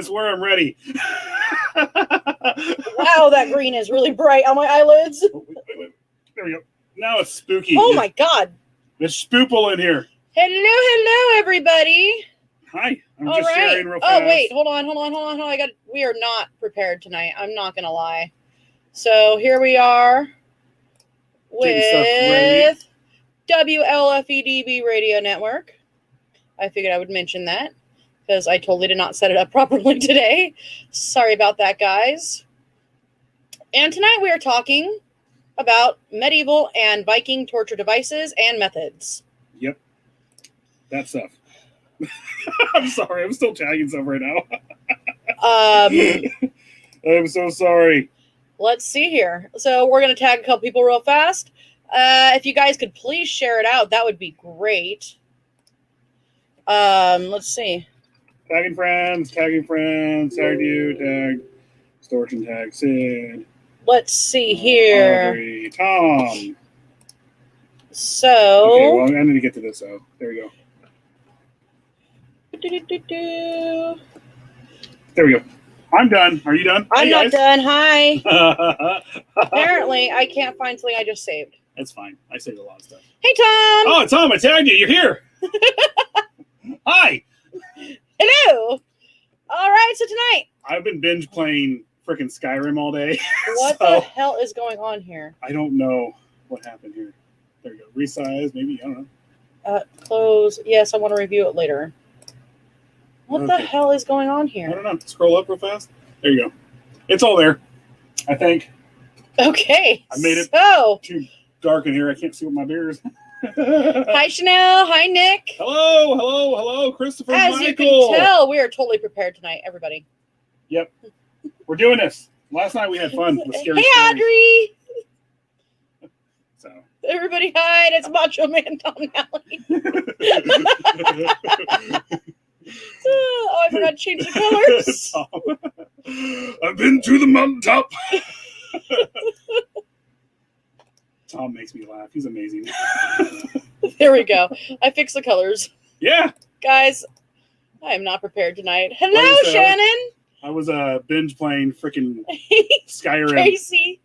swear I'm ready. Wow, that green is really bright on my eyelids. Wait. There we go. Now it's spooky. Oh my God. There's spoople in here. Hello, everybody. Hi. I'm All just right. sharing real fast. Oh, wait. Hold on. We are not prepared tonight. I'm not going to lie. So here we are with WLFEDB Radio Network. I figured I would mention that because I totally did not set it up properly today. Sorry about that, guys. And tonight we are talking about medieval and Viking torture devices and methods. Yep. That stuff. I'm sorry. I'm still tagging stuff right now. I'm so sorry. Let's see here. So we're going to tag a couple people real fast. If you guys could please share it out, that would be great. Let's see. Tagging friends, tag you, tag, extortion tag, Sid. Let's see here. Audrey, Tom. So. Okay, well, I need to get to this, so there we go. There we go. I'm done. Are you done? I'm not done. Hi. Apparently, Apparently, I can't find something I just saved. That's fine. I saved a lot of stuff. Hey, Tom. Oh, Tom, I tagged you. You're here. Hi. Hello. All right, so tonight. I've been binge playing freaking Skyrim all day. What the hell is going on here? I don't know what happened here. There you go. Resize, maybe. I don't know. Close. Yes, I want to review it later. What the hell is going on here? I don't know. Scroll up real fast. There you go. It's all there, I think. Okay. I made it too dark in here. I can't see what my beer is. Hi, Chanel. Hi, Nick. Hello, Christopher. As Michael. you can tell, we are totally prepared tonight, everybody. Yep. We're doing this. Last night we had fun with scary Hey, Audrey. So. Everybody hide. It's Macho Man Tom Nally. Oh, I forgot to change the colors. I've been to the mountaintop. Tom makes me laugh. He's amazing. There we go. I fixed the colors. Yeah. Guys, I am not prepared tonight. Hello, Shannon. I was binge playing freaking Skyrim. Casey.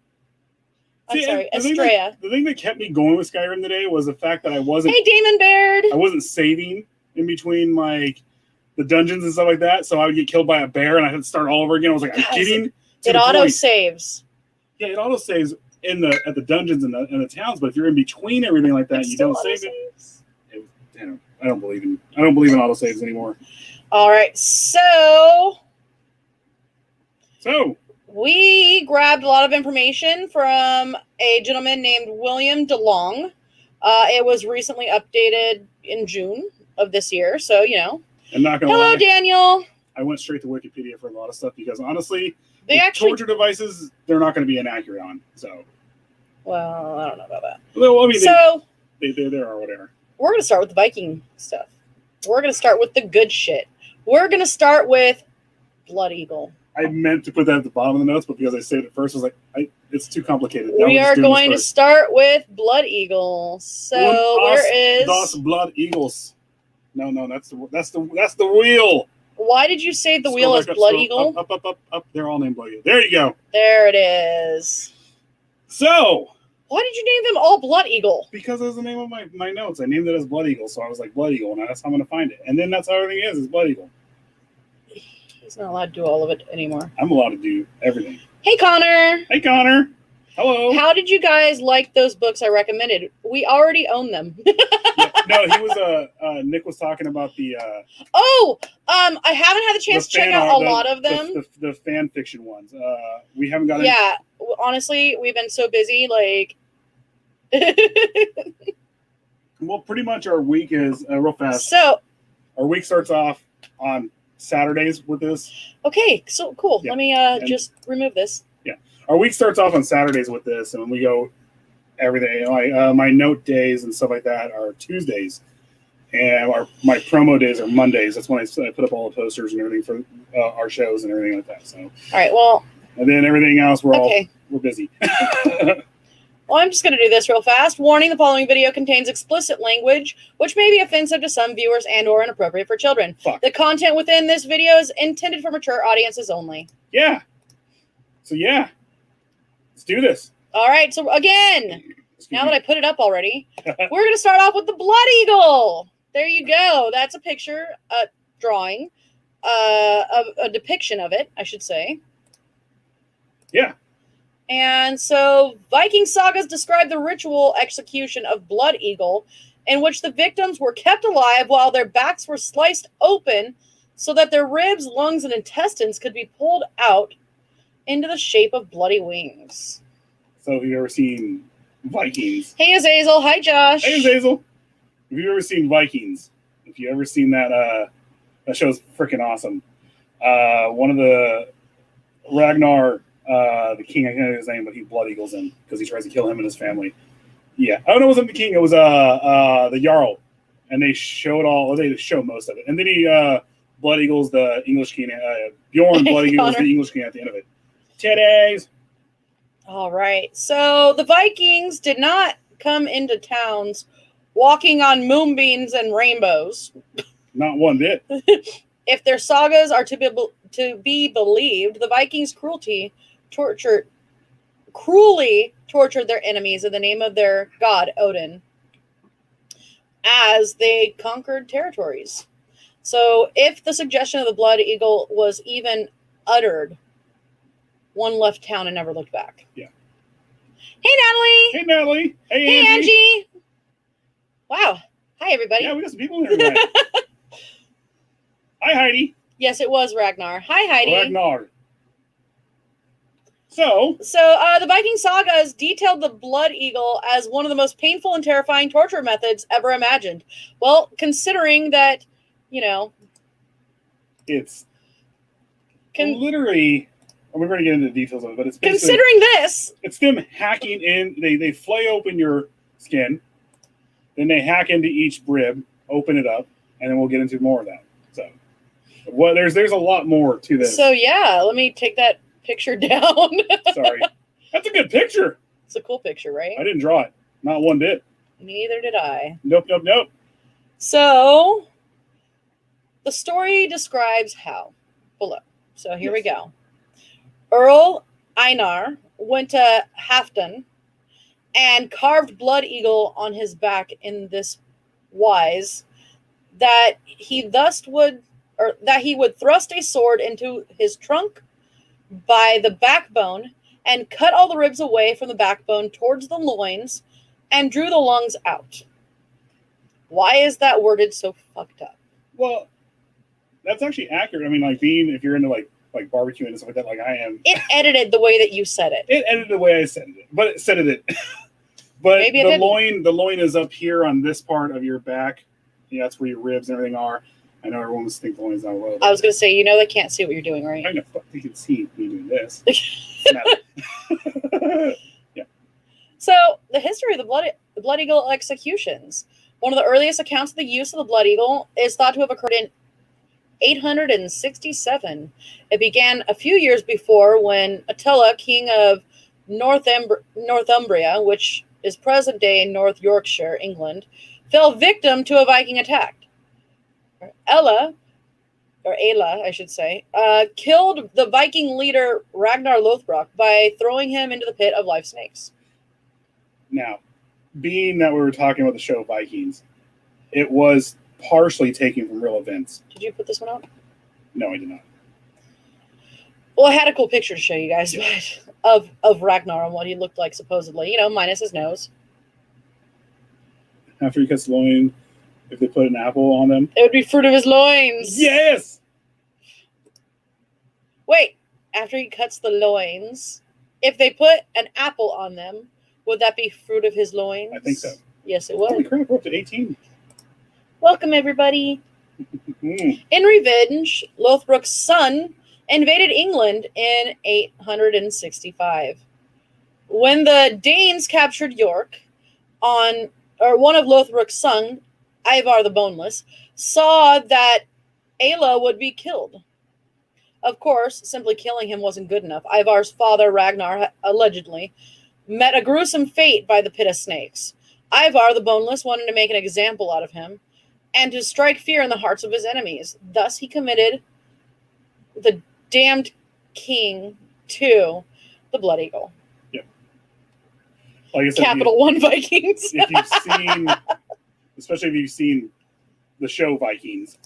I'm sorry, Estrella. The thing that kept me going with Skyrim today was the fact that I wasn't... Hey, Damon Baird. I wasn't saving in between, like, the dungeons and stuff like that, so I would get killed by a bear and I had to start all over again. I was like, I'm getting to it auto-saves. Yeah, it auto-saves at the dungeons and the towns, but if you're in between everything like that, you don't save it. I don't believe in autosaves anymore. All right, so we grabbed a lot of information from a gentleman named William DeLong. It was recently updated in June of this year, so you know. I'm not gonna Hello, lie. Daniel. I went straight to Wikipedia for a lot of stuff because honestly, torture devices they're not going to be inaccurate on. So, well, I don't know about that. Well, I mean, they are whatever. We're going to start with the Viking stuff. We're going to start with the good shit. We're going to start with Blood Eagle. I meant to put that at the bottom of the notes, but because I said it first, I was like, it's too complicated. We are going to start with Blood Eagle. So where is Dos Blood Eagles? No, that's the wheel. Why did you say the wheel as Blood Eagle? Up. They're all named Blood Eagle. There you go. There it is. So. Why did you name them all Blood Eagle? Because that was the name of my notes. I named it as Blood Eagle, so I was like Blood Eagle, and that's how I'm going to find it. And then that's how everything is Blood Eagle. He's not allowed to do all of it anymore. I'm allowed to do everything. Hey, Connor. Hey, Connor. Hello. How did you guys like those books I recommended? We already own them. No, he was Nick was talking about the I haven't had the chance to check out a lot of them. The fan fiction ones. We haven't got honestly, we've been so busy, like well, pretty much our week is real fast. So our week starts off on Saturdays with this. Okay, so cool. Yeah. Let me just remove this. Yeah. Our week starts off on Saturdays with this, and we go every day. Like my note days and stuff like that are Tuesdays, and my promo days are Mondays. That's when I put up all the posters and everything for our shows and everything like that. So all right, well, and then everything else we're busy. Well, I'm just going to do this real fast. Warning, the following video contains explicit language, which may be offensive to some viewers and or inappropriate for children. Fuck. The content within this video is intended for mature audiences only. Yeah. So, yeah. Let's do this. All right, so again, now that I put it up already, I... we're going to start off with the Blood Eagle. There you go. That's a picture, a drawing, a depiction of it, I should say. Yeah. And so Viking sagas describe the ritual execution of Blood Eagle, in which the victims were kept alive while their backs were sliced open so that their ribs, lungs, and intestines could be pulled out into the shape of bloody wings. So have you ever seen Vikings? Hey, Azazel. Hi, Josh. Hey, Azazel. Have you ever seen Vikings? If you ever seen that, that show's freaking awesome. One of the Ragnar, the king, I can't know his name, but he blood eagles him because he tries to kill him and his family. Yeah. Oh, no, it wasn't the king. It was the Jarl. And they showed they show most of it. And then he blood eagles the English king. Bjorn blood eagles the English king at the end of it. Titties. All right. So the Vikings did not come into towns walking on moonbeams and rainbows. Not one bit. If their sagas are to be believed, the Vikings cruelly tortured their enemies in the name of their god Odin as they conquered territories. So if the suggestion of the Blood Eagle was even uttered, one left town and never looked back. Yeah. Hey, Natalie. Hey, Natalie. Hey, Angie. Wow. Hi, everybody. Yeah, we got some people in here tonight. Hi, Heidi. Yes, it was Ragnar. Hi, Heidi. Ragnar. So the Viking sagas detailed the Blood Eagle as one of the most painful and terrifying torture methods ever imagined. Well, considering that, it's literally, we're going to get into the details of it, but it's considering this, it's them hacking in. They flay open your skin, then they hack into each rib, open it up, and then we'll get into more of that. So, there's a lot more to this. So yeah, let me take that picture down. Sorry, that's a good picture. It's a cool picture, right? I didn't draw it, not one bit. Neither did I. Nope. So the story describes how below. So here we go. Earl Einar went to Halfdan and carved Blood Eagle on his back in this wise that he would thrust a sword into his trunk by the backbone and cut all the ribs away from the backbone towards the loins and drew the lungs out. Why is that worded so fucked up? Well, that's actually accurate. I mean, if you're into like barbecuing and stuff like that, like I am. It edited the way that you said it. It edited the way I said it, but it said it. But maybe the loin is up here on this part of your back. Yeah, that's where your ribs and everything are. I know everyone was thinking the loin's not well. I was going to say, they can't see what you're doing, right? I know, but they can see me doing this. Yeah. So, the history of the Blood Eagle executions. One of the earliest accounts of the use of the Blood Eagle is thought to have occurred in 867. It began a few years before when Attila, king of Northumbria, which is present-day North Yorkshire, England, fell victim to a Viking attack. Ela, I should say, killed the Viking leader Ragnar Lothbrok by throwing him into the pit of live snakes. Now, being that we were talking about the show Vikings, it was partially taken from real events. Did you put this one out? No, I did not. Well, I had a cool picture to show you guys of Ragnar and what he looked like, supposedly. Minus his nose. After he cuts the loin, if they put an apple on them, it would be fruit of his loins. Yes! Wait, after he cuts the loins, if they put an apple on them, would that be fruit of his loins? I think so. Yes, it would. Holy crap, we're up to 18. Welcome, everybody. In revenge, Lothbrok's son invaded England in 865. When the Danes captured York, one of Lothbrok's sons, Ivar the Boneless, saw that Ela would be killed. Of course, simply killing him wasn't good enough. Ivar's father, Ragnar, allegedly, met a gruesome fate by the pit of snakes. Ivar the Boneless wanted to make an example out of him and to strike fear in the hearts of his enemies. Thus he committed the damned king to the Blood Eagle. Yeah. Like I said, Capital One Vikings. If you've seen, especially if you've seen the show Vikings,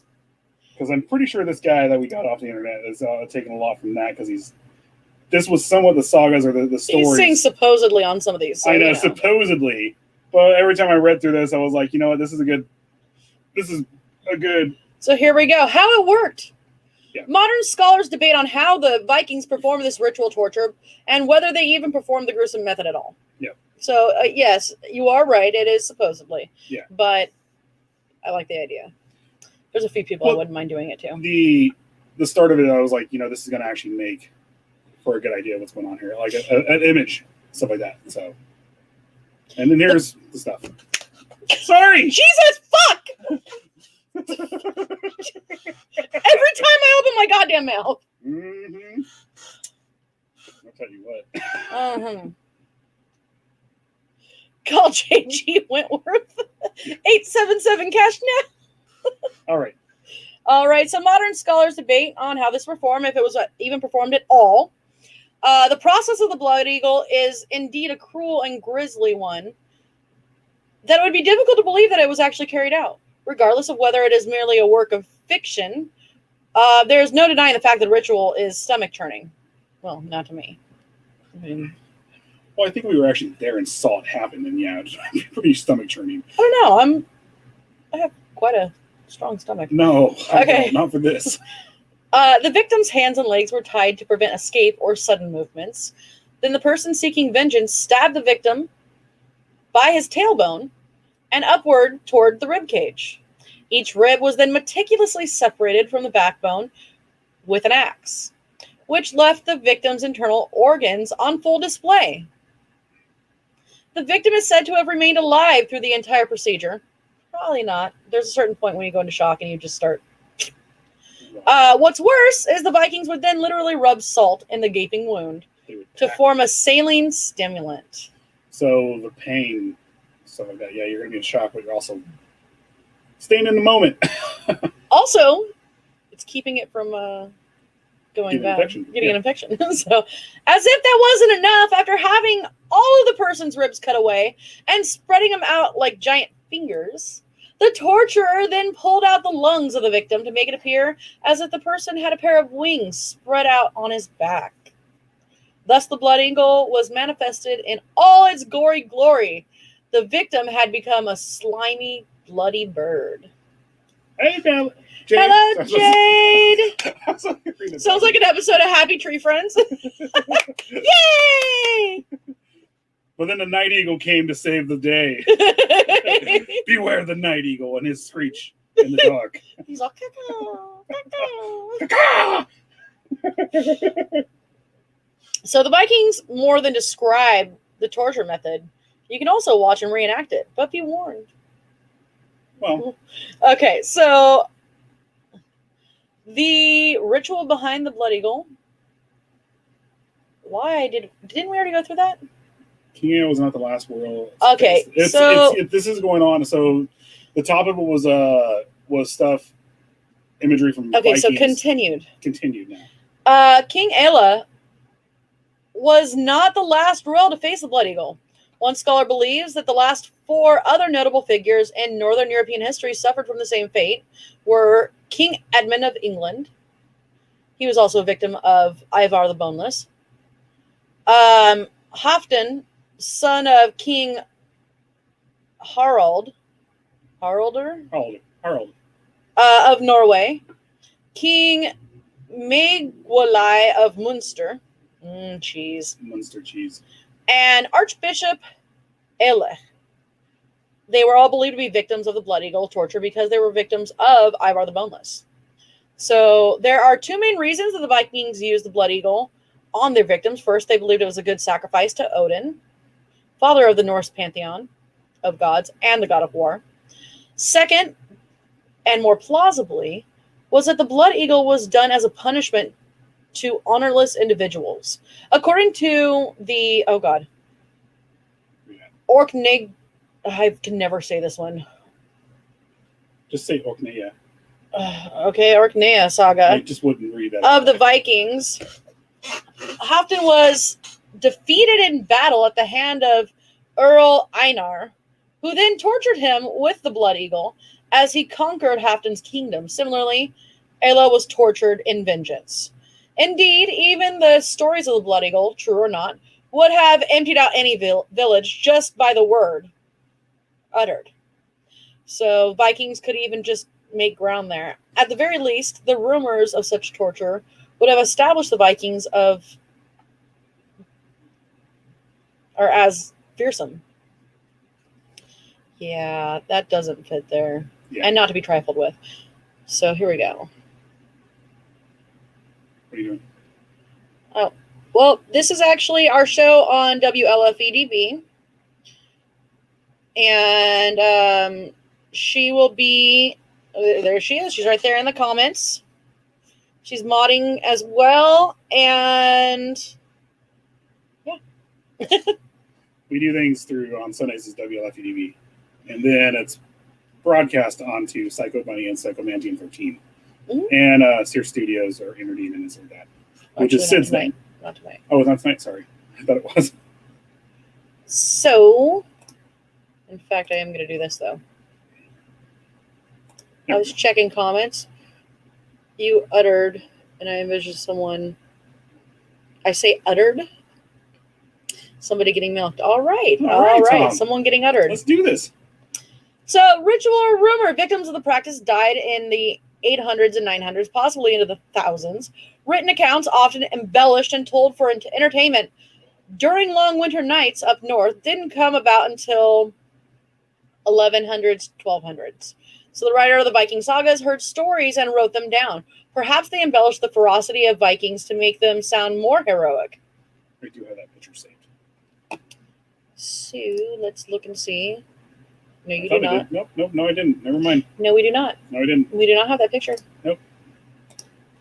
because I'm pretty sure this guy that we got off the internet is taking a lot from that, because this was somewhat the sagas or the stories. He's saying supposedly on some of these. So, I know, supposedly. But every time I read through this, I was like, you know what, this is a good. So here we go. How it worked. Yeah. Modern scholars debate on how the Vikings performed this ritual torture and whether they even performed the gruesome method at all. Yeah. So, yes, you are right. It is supposedly. Yeah. But I like the idea. There's a few people I wouldn't mind doing it too. The start of it, I was like, you know, this is going to actually make for a good idea of what's going on here. Like an image, stuff like that. So, and then here's the stuff. Sorry! Jesus, fuck! Every time I open my goddamn mouth. Mm-hmm. I'll tell you what. Uh-huh. Call JG Wentworth. 877 cash now. All right. All right. So modern scholars debate on how this performed, if it was even performed at all. The process of the Blood Eagle is indeed a cruel and grisly one, that it would be difficult to believe that it was actually carried out. Regardless of whether it is merely a work of fiction, there is no denying the fact that ritual is stomach-churning. Well, not to me. I mean, well, I think we were actually there and saw it happen, and yeah, it's pretty stomach-churning. I don't know. I have quite a strong stomach. No, okay, not for this. The victim's hands and legs were tied to prevent escape or sudden movements. Then the person seeking vengeance stabbed the victim by his tailbone and upward toward the rib cage. Each rib was then meticulously separated from the backbone with an axe, which left the victim's internal organs on full display. The victim is said to have remained alive through the entire procedure. Probably not. There's a certain point when you go into shock and you just start. What's worse is the Vikings would then literally rub salt in the gaping wound to form a saline stimulant. So the pain, stuff like that, yeah, you're going to be in shock, but you're also staying in the moment. Also, it's keeping it from going bad, getting an infection. So, as if that wasn't enough, after having all of the person's ribs cut away and spreading them out like giant fingers, the torturer then pulled out the lungs of the victim to make it appear as if the person had a pair of wings spread out on his back. Thus, the Blood Eagle was manifested in all its gory glory. The victim had become a slimy, bloody bird. Hey, Jade. Hello, Jade. Sounds like an episode of Happy Tree Friends. Yay! But then the Night Eagle came to save the day. Beware the Night Eagle and his screech in the dark. He's all caw. So the Vikings more than describe the torture method. You can also watch and reenact it, but be warned. Well, okay, so the ritual behind the Blood Eagle. Why didn't we already go through that? King Eagle was not the last world. Okay, this is going on. So the top of it was stuff, imagery from. Okay, Vikings. so continued now. King Ela was not the last royal to face the Blood Eagle. One scholar believes that the last 4 other notable figures in Northern European history suffered from the same fate were King Edmund of England. He was also a victim of Ivar the Boneless. Halfdan, son of King Harald of Norway. King Maegwalai of Munster. Cheese. Munster cheese. And Archbishop Elech. They were all believed to be victims of the Blood Eagle torture because they were victims of Ivar the Boneless. So there are 2 main reasons that the Vikings used the Blood Eagle on their victims. First, they believed it was a good sacrifice to Odin, father of the Norse pantheon of gods and the god of war. Second, and more plausibly, was that the Blood Eagle was done as a punishment to honorless individuals. According to the, Orkney. I can never say this one. Just say Orkney. Okay, Orkney saga. I just wouldn't read that. Of the Vikings. Halfdan was defeated in battle at the hand of Earl Einar, who then tortured him with the Blood Eagle as he conquered Halfdan's kingdom. Similarly, Ela was tortured in vengeance. Indeed, even the stories of the Blood Eagle, true or not, would have emptied out any village just by the word uttered. So Vikings could even just make ground there. At the very least, the rumors of such torture would have established the Vikings as fearsome. Yeah, that doesn't fit there. Yeah. And not to be trifled with. So here we go. What are you doing? Oh, well, this is actually our show on WLFEDB. And she will be, there she is. She's right there in the comments. She's modding as well. And yeah. We do things on Sundays as WLFEDB. And then it's broadcast onto Psycho Bunny and Psycho Mantine 13. Mm-hmm. And Sear Studios or Interdine and this or that. Which is since then. Not tonight. Oh, not tonight. Sorry. I thought it was. So, in fact, I am going to do this, though. I was checking comments. You uttered, and I envisioned someone, I say uttered? Somebody getting milked. All right. All right. Someone getting uttered. Let's do this. So, ritual or rumor, victims of the practice died in the 800s and 900s, possibly into the thousands. Written accounts, often embellished and told for entertainment during long winter nights up north, didn't come about until 1100s, 1200s. So the writer of the Viking sagas heard stories and wrote them down. Perhaps they embellished the ferocity of Vikings to make them sound more heroic. I do have that picture saved. So let's look and see. No, you do not. Nope, no, I didn't. Never mind. No, we do not. No, I didn't. We do not have that picture. Nope.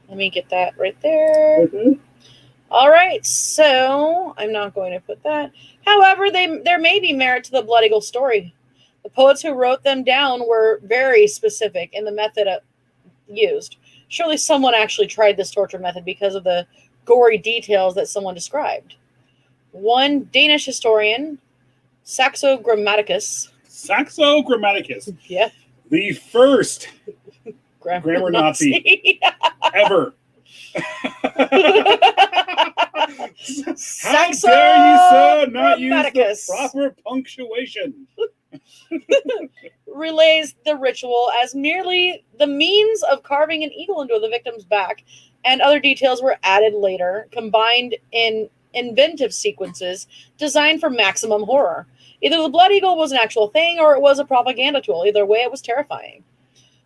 Let me get that right there. Okay. All right, so I'm not going to put that. However, there may be merit to the Blood Eagle story. The poets who wrote them down were very specific in the method used. Surely someone actually tried this torture method because of the gory details that someone described. One Danish historian, Saxo Grammaticus. Yeah. The first grammar Nazi ever. How dare you, sir, not use the proper punctuation? Relays the ritual as merely the means of carving an eagle into the victim's back, and other details were added later, combined in inventive sequences designed for maximum horror. Either the blood eagle was an actual thing or it was a propaganda tool. Either way, it was terrifying.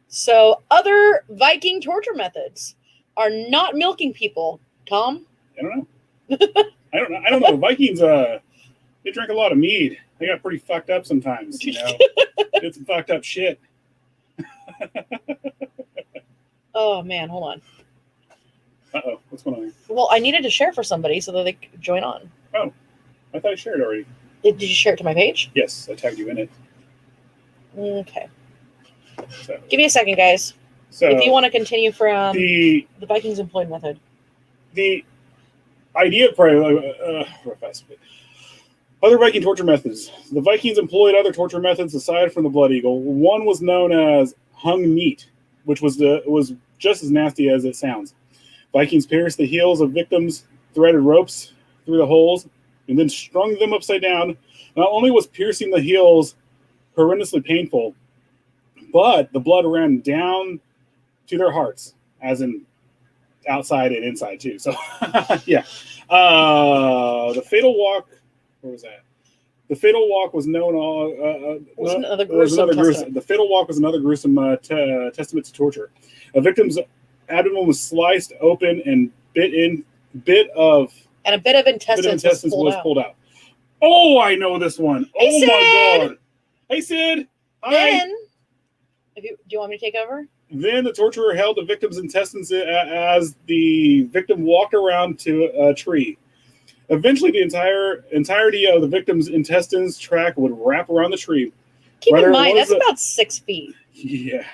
So, other Viking torture methods are not milking people. Tom? I don't know. I don't know. Vikings, they drink a lot of mead. They got pretty fucked up sometimes, you know. Did some fucked up shit. Oh, man, hold on. Uh-oh, what's going on here? Well, I needed to share for somebody so that they could join on. Oh, I thought I shared already. Did you share it to my page? Yes, I tagged you in it. Okay. So, give me a second, guys. So if you want to continue from the Vikings employed method. The idea of other Viking torture methods. The Vikings employed other torture methods aside from the blood eagle. One was known as hung meat, which was just as nasty as it sounds. Vikings pierced the heels of victims, threaded ropes through the holes, and then strung them upside down. Not only was piercing the heels horrendously painful, but the blood ran down to their hearts, as in outside and inside too. So, yeah. The Fatal Walk, where was that? The Fatal Walk was known. The Fatal Walk was another gruesome testament to torture. A victim's abdomen was sliced open and a bit of intestines was pulled out. Oh, I know this one. Hey, my God. Hey, Sid. Then, do you want me to take over? Then the torturer held the victim's intestines as the victim walked around to a tree. Eventually, the entirety of the victim's intestines tract would wrap around the tree. Keep Whether in it mind, was that's about 6 feet. Yeah.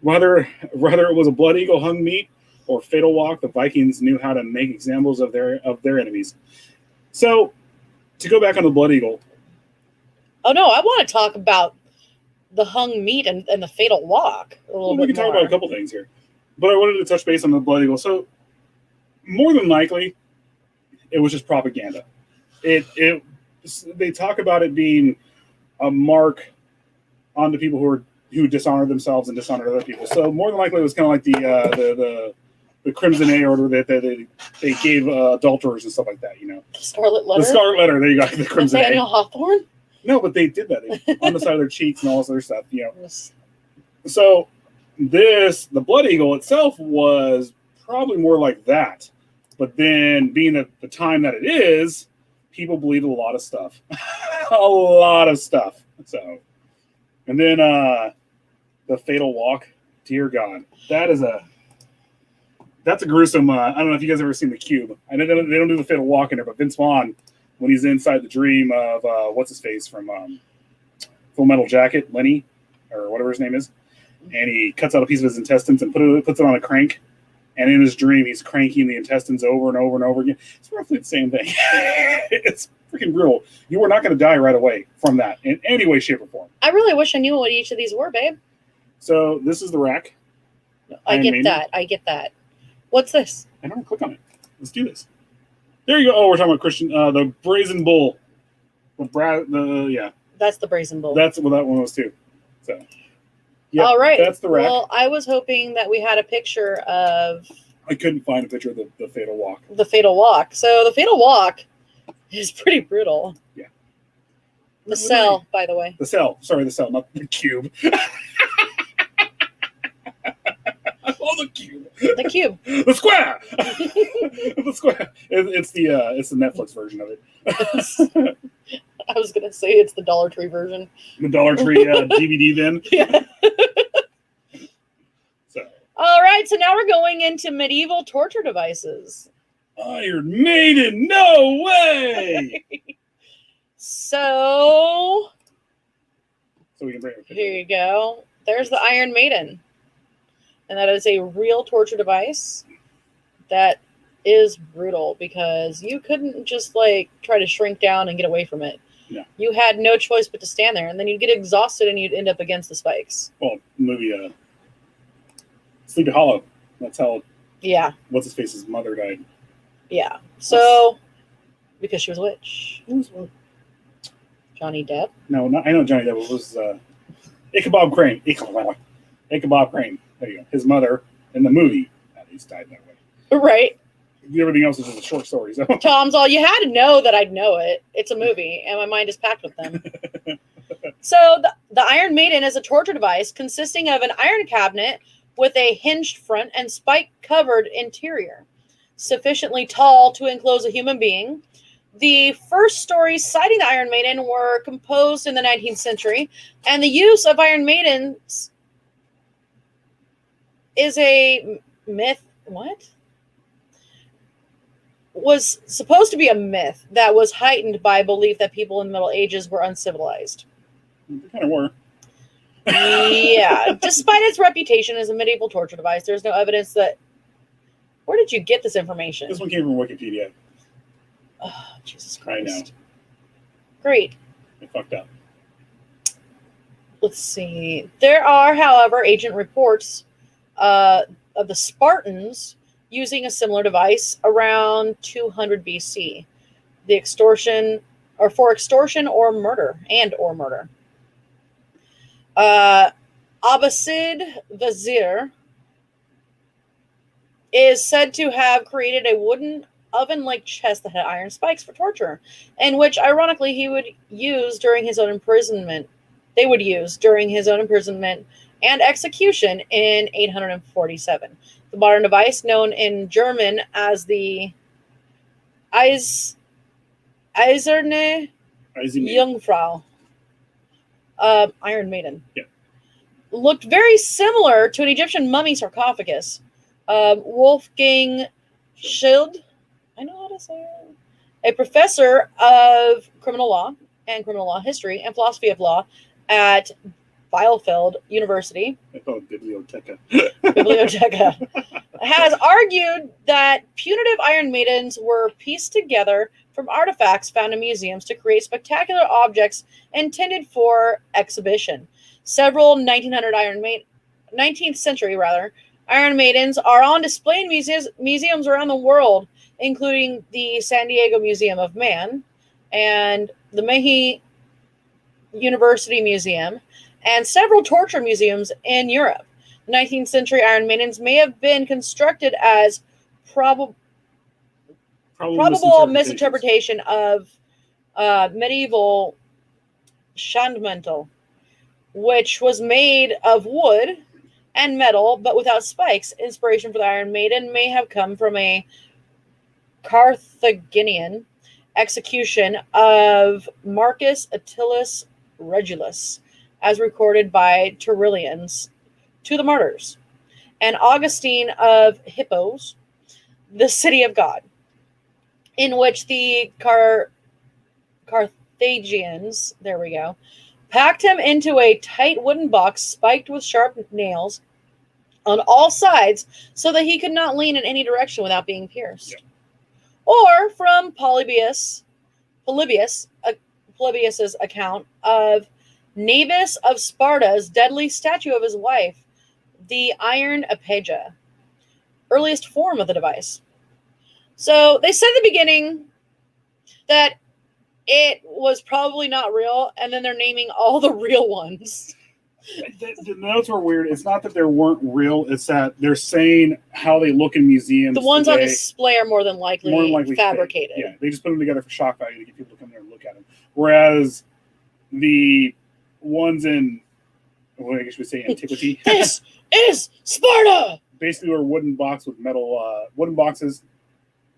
Whether it was a blood eagle hung meat or fatal walk, the Vikings knew how to make examples of their enemies. So, to go back on the blood eagle. Oh no, I want to talk about the hung meat and the fatal walk a little bit We can more. talk about a couple things here, but I wanted to touch base on the blood eagle. So, more than likely, it was just propaganda. They talk about it being a mark onto people who dishonor themselves and dishonor other people. So more than likely, it was kind of like the Crimson A order that they gave adulterers and stuff like that. The Scarlet Letter. The Scarlet Letter. There you go. The Crimson Nathaniel A. Hawthorne. No, but they did that on the side of their cheeks and all this other stuff. So the blood eagle itself was probably more like that. But then, being at the time that it is, people believed a lot of stuff, a lot of stuff. So, and then the fatal walk. Dear God, that's a gruesome. I don't know if you guys have ever seen The Cube. I know they don't do the fatal walk in there, but Vince Vaughn, when he's inside the dream of what's his face from Full Metal Jacket, Lenny, or whatever his name is, and he cuts out a piece of his intestines and puts it on a crank. And in his dream, he's cranking the intestines over and over and over again. It's roughly the same thing. It's freaking brutal. You are not going to die right away from that in any way, shape, or form. I really wish I knew what each of these were, babe. So this is the rack. I get that. What's this? I don't click on it. Let's do this. There you go. Oh, we're talking about Christian. The Brazen Bull. Yeah. That's the Brazen Bull. That's what that one was too. So. Yep, all right. That's the rack. Well, I was hoping that we had a picture of. I couldn't find a picture of the fatal walk. The fatal walk. So the fatal walk is pretty brutal. Yeah. The cell, by the way. The cell. Sorry, the cell, not the cube. Oh, the cube. The cube. The square. The square. It's the Netflix version of it. I was gonna say it's the Dollar Tree version. The Dollar Tree DVD, then. Yeah. So. All right, so now we're going into medieval torture devices. Iron Maiden, no way. So we can bring it. Here you go. There's the Iron Maiden, and that is a real torture device that is brutal because you couldn't just try to shrink down and get away from it. Yeah. You had no choice but to stand there, and then you'd get exhausted and you'd end up against the spikes. Well, movie Sleepy Hollow. That's how. Yeah. What's his face's mother died. Yeah. So because she was a witch. Johnny Depp. No, I know Johnny Depp. It was Ichabod Crane. Ichabod Crane. There you go. His mother in the movie at least died that way. Right. Everything else is just a short story. So. Tom's all, you had to know that I'd know it. It's a movie, and my mind is packed with them. So the Iron Maiden is a torture device consisting of an iron cabinet with a hinged front and spike-covered interior, sufficiently tall to enclose a human being. The first stories citing the Iron Maiden were composed in the 19th century, and the use of Iron Maidens is a myth. What? Was supposed to be a myth that was heightened by belief that people in the Middle Ages were uncivilized. They kind of were. Yeah. Despite its reputation as a medieval torture device, there's no evidence that... Where did you get this information? This one came from Wikipedia. Oh, Jesus Christ. I know. Great. They fucked up. Let's see. There are, however, ancient reports of the Spartans using a similar device around 200 BC. For extortion or murder, Abbasid Vizier is said to have created a wooden oven-like chest that had iron spikes for torture, and which, ironically, he would use during his own imprisonment. They would use during his own imprisonment and execution in 847. The modern device, known in German as the Eiserne Jungfrau, Iron Maiden, looked very similar to an Egyptian mummy sarcophagus. Wolfgang Schild, I know how to say it, a professor of criminal law and criminal law history and philosophy of law at Bielefeld University. I thought Biblioteca. Biblioteca has argued that punitive Iron Maidens were pieced together from artifacts found in museums to create spectacular objects intended for exhibition. Several 19th century Iron Maidens are on display in museums around the world, including the San Diego Museum of Man and the Meiji University Museum, and several torture museums in Europe. 19th century Iron Maidens may have been constructed as probable misinterpretation of medieval Schandmantel, which was made of wood and metal but without spikes. Inspiration for the Iron Maiden may have come from a Carthaginian execution of Marcus Atilius Regulus, as recorded by Tertullian's To the Martyrs, and Augustine of Hippos, the City of God, in which the Carthaginians, packed him into a tight wooden box spiked with sharp nails on all sides so that he could not lean in any direction without being pierced. Yep. Or from Polybius's account of Nabis of Sparta's deadly statue of his wife, the iron apaga, earliest form of the device. So they said at the beginning that it was probably not real, and then they're naming all the real ones. The notes were weird. It's not that they weren't real. It's that they're saying how they look in museums. The ones on display are more than likely fabricated. Fake. Yeah, they just put them together for shock value to get people to come there and look at them. Whereas the ones in, I guess we say antiquity. This is Sparta! Basically, were wooden boxes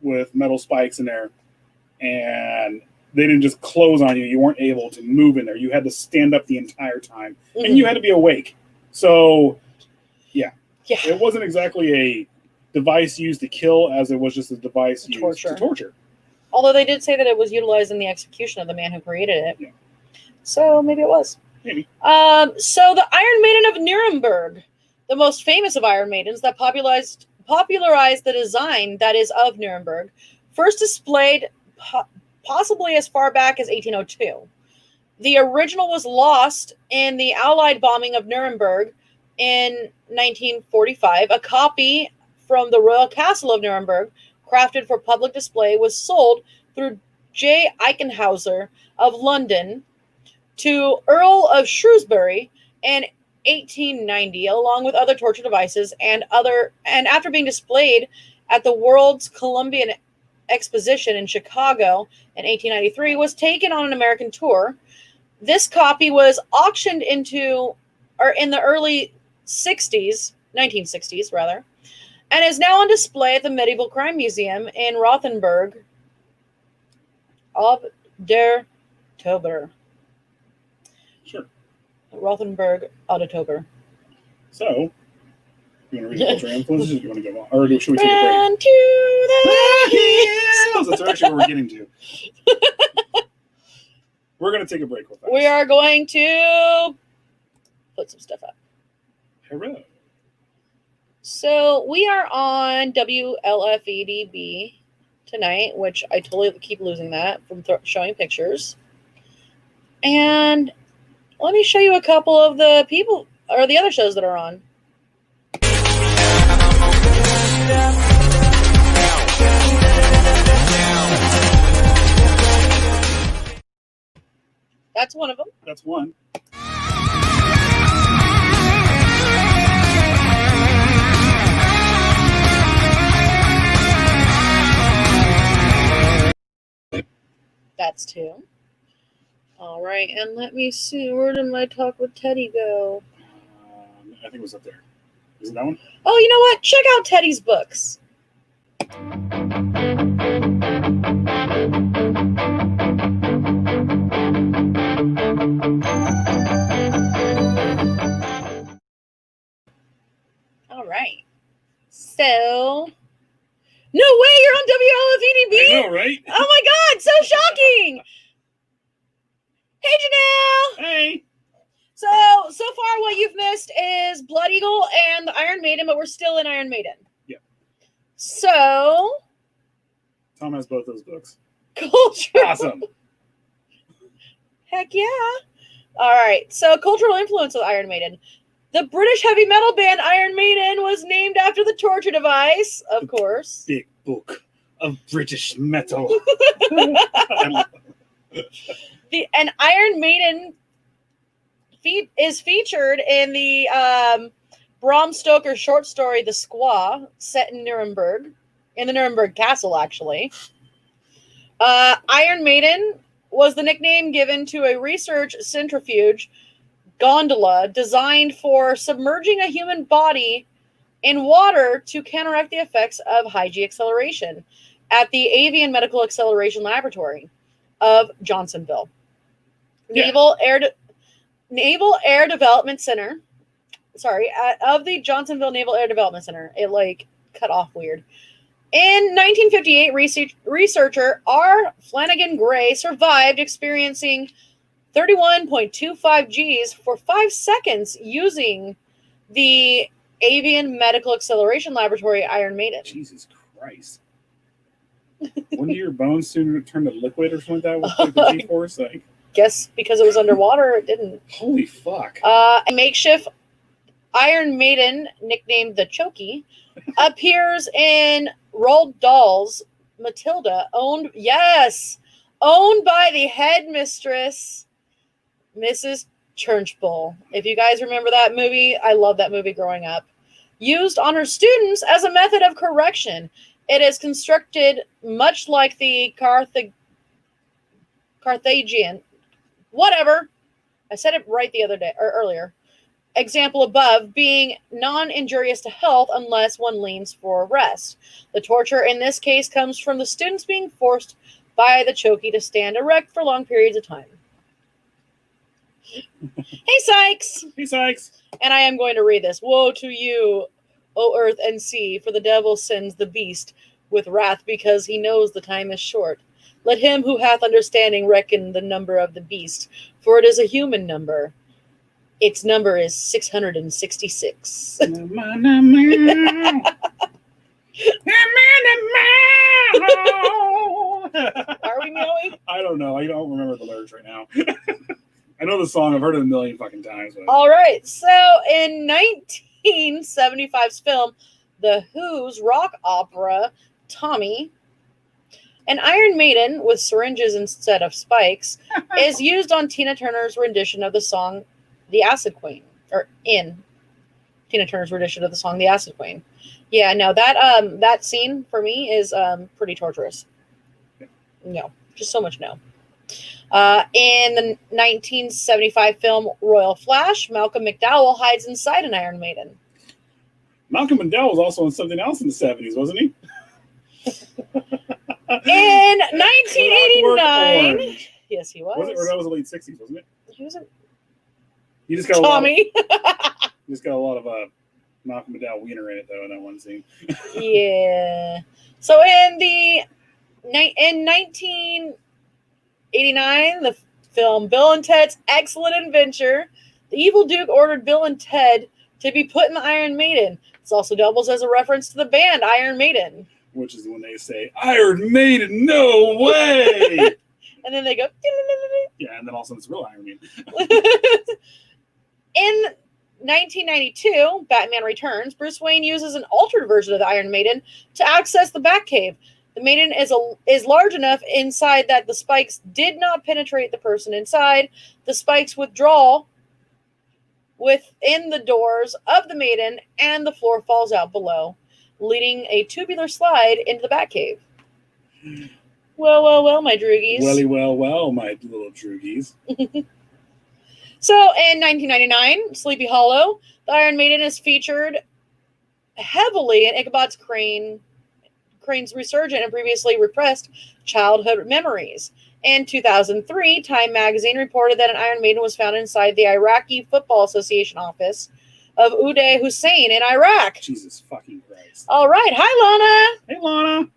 with metal spikes in there, and they didn't just close on you. You weren't able to move in there. You had to stand up the entire time, and you had to be awake. So, yeah. It wasn't exactly a device used to kill, as it was just a device used to torture. Although they did say that it was utilized in the execution of the man who created it. Yeah. So maybe it was. Maybe. So the Iron Maiden of Nuremberg, the most famous of Iron Maidens that popularized the design that is of Nuremberg, first displayed possibly as far back as 1802. The original was lost in the Allied bombing of Nuremberg in 1945. A copy from the Royal Castle of Nuremberg, crafted for public display, was sold through J. Eichenhauser of London to Earl of Shrewsbury in 1890, along with other torture devices, and after being displayed at the World's Columbian Exposition in Chicago in 1893, was taken on an American tour. This copy was auctioned in the early 1960s, and is now on display at the Medieval Crime Museum in Rothenburg ob der Tauber. Sure. Rothenburg Oktober. So, you want to read the culture influences, or do you want to go on? Or should we take a break? Run to the hills. That's actually what we're getting to. We're going to take a break with that. We are going to put some stuff up. Hooray. So we are on WLFEDB tonight, which I totally keep losing that from showing pictures. And let me show you a couple of the people or the other shows that are on. That's one of them. That's one. That's two. All right, and let me see. Where did my talk with Teddy go? I think it was up there. Is it that one? Oh, you know what? Check out Teddy's books. All right. So, no way, you're on WLFEDB? I know, right? Oh my God, so far what you've missed is Blood Eagle and the Iron Maiden, but we're still in Iron Maiden. Yeah. So. Tom has both those books. Cultural. Awesome. Heck yeah. All right. So cultural influence of Iron Maiden. The British heavy metal band Iron Maiden was named after the torture device, of course. Big book of British metal. And Iron Maiden is featured in the Bram Stoker short story The Squaw, set in Nuremberg, in the Nuremberg Castle, actually. Iron Maiden was the nickname given to a research centrifuge gondola designed for submerging a human body in water to counteract the effects of high G acceleration at the Avian Medical Acceleration Laboratory of Johnsonville. Yeah. Naval Air Development Center. Of the Johnsonville Naval Air Development Center. It cut off weird. In 1958, researcher R. Flanagan Gray survived experiencing 31.25 Gs for 5 seconds using the Avian Medical Acceleration Laboratory Iron Maiden. Jesus Christ. Wouldn't your bones soon turn to liquid or something like that with the G-force? Guess because it was underwater, it didn't. Holy fuck. A makeshift Iron Maiden, nicknamed the Chokey, appears in Roald Dahl's Matilda, owned by the headmistress, Mrs. Trunchbull. If you guys remember that movie, I love that movie growing up. Used on her students as a method of correction. It is constructed much like the Carthaginian. Whatever. I said it right the other day, or earlier. Example above, being non-injurious to health unless one leans for rest. The torture in this case comes from the students being forced by the Chokey to stand erect for long periods of time. Hey, Sykes! Hey, Sykes! And I am going to read this. Woe to you, O earth and sea, for the devil sends the beast with wrath because he knows the time is short. Let him who hath understanding reckon the number of the beast, for it is a human number. Its number is 666. Are we meowing? I don't know. I don't remember the lyrics right now. I know the song. I've heard it a million fucking times. But... All right. So in 1975's film, The Who's rock opera, Tommy, an Iron Maiden with syringes instead of spikes is used on Tina Turner's rendition of the song The Acid Queen, or in Tina Turner's rendition of the song The Acid Queen. Yeah, no, that scene for me is pretty torturous. No, just so much no. In the 1975 film Royal Flash, Malcolm McDowell hides inside an Iron Maiden. Malcolm McDowell was also in something else in the 70s, wasn't he? In 1989, yes, he was. Was it, or that was the late 60s, wasn't it? He was in You just got Tommy. You just got a lot of Malcolm McDowell wiener in it, though, in that one scene. Yeah. So in 1989, the film Bill and Ted's Excellent Adventure, the evil Duke ordered Bill and Ted to be put in the Iron Maiden. This also doubles as a reference to the band Iron Maiden. Which is when they say, Iron Maiden, no way! And then they go... Yeah, and then also it's real Iron Maiden. In 1992, Batman Returns, Bruce Wayne uses an altered version of the Iron Maiden to access the Batcave. The Maiden is large enough inside that the spikes did not penetrate the person inside. The spikes withdraw within the doors of the Maiden, and the floor falls out below, leading a tubular slide into the Batcave. Well, my droogies. Well, my little droogies. So, in 1999, Sleepy Hollow, the Iron Maiden is featured heavily in Ichabod's Crane's resurgent and previously repressed childhood memories. In 2003, Time magazine reported that an Iron Maiden was found inside the Iraqi Football Association office of Uday Hussein in Iraq. Jesus fucking Christ. All right. Hi, Lana. Hey, Lana.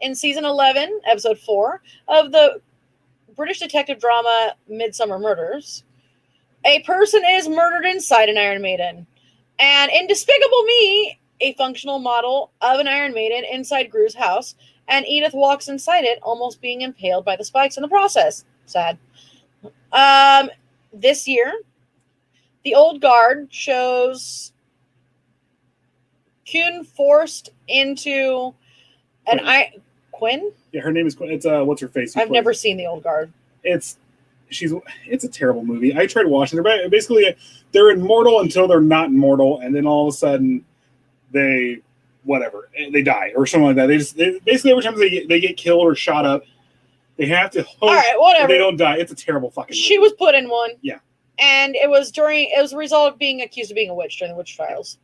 In season 11, episode 4 of the British detective drama Midsummer Murders, A person is murdered inside an Iron Maiden. And in Despicable Me, a functional model of an Iron Maiden inside Gru's house, and Edith walks inside it, almost being impaled by the spikes in the process. Sad. This year, the Old Guard shows Kuhn forced into Quinn? Yeah, her name is Quinn. It's what's her face? I've never seen the Old Guard. It's a terrible movie. I tried watching it. Basically, they're immortal until they're not immortal, and then all of a sudden, they die or something like that. They basically every time they get killed or shot up, they have to hope they don't die. It's a terrible fucking movie. She was put in one. Yeah. And it was a result of being accused of being a witch during the witch trials.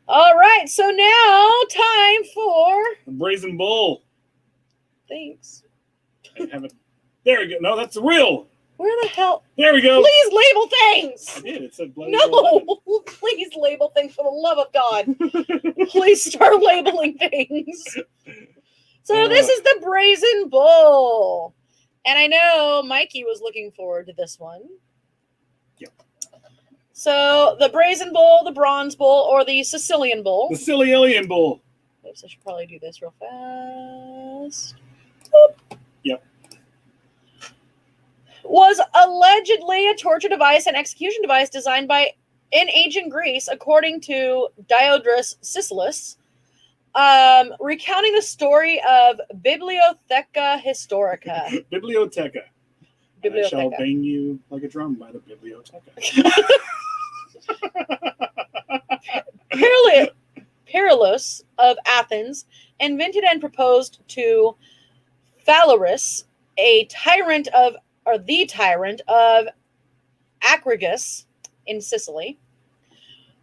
All right, so now time for the Brazen Bull. Thanks. I haven't. There we go. No, that's real. Where the hell? There we go. Please label things. I did. It said bloody. No, please label things for the love of God. Please start labeling things. So this is the Brazen Bull. And I know Mikey was looking forward to this one. Yep. So the Brazen Bull, the Bronze Bull, or the Sicilian Bull. The Sicilian Bull. Oops, I should probably do this real fast. Boop. Yep. Was allegedly a torture device and execution device designed in ancient Greece, according to Diodorus Siculus, recounting the story of Bibliotheca Historica. Biblioteca. I shall bang you like a drum by the Biblioteca. Perillus of Athens invented and proposed to Phalaris, the tyrant of Acragus in Sicily,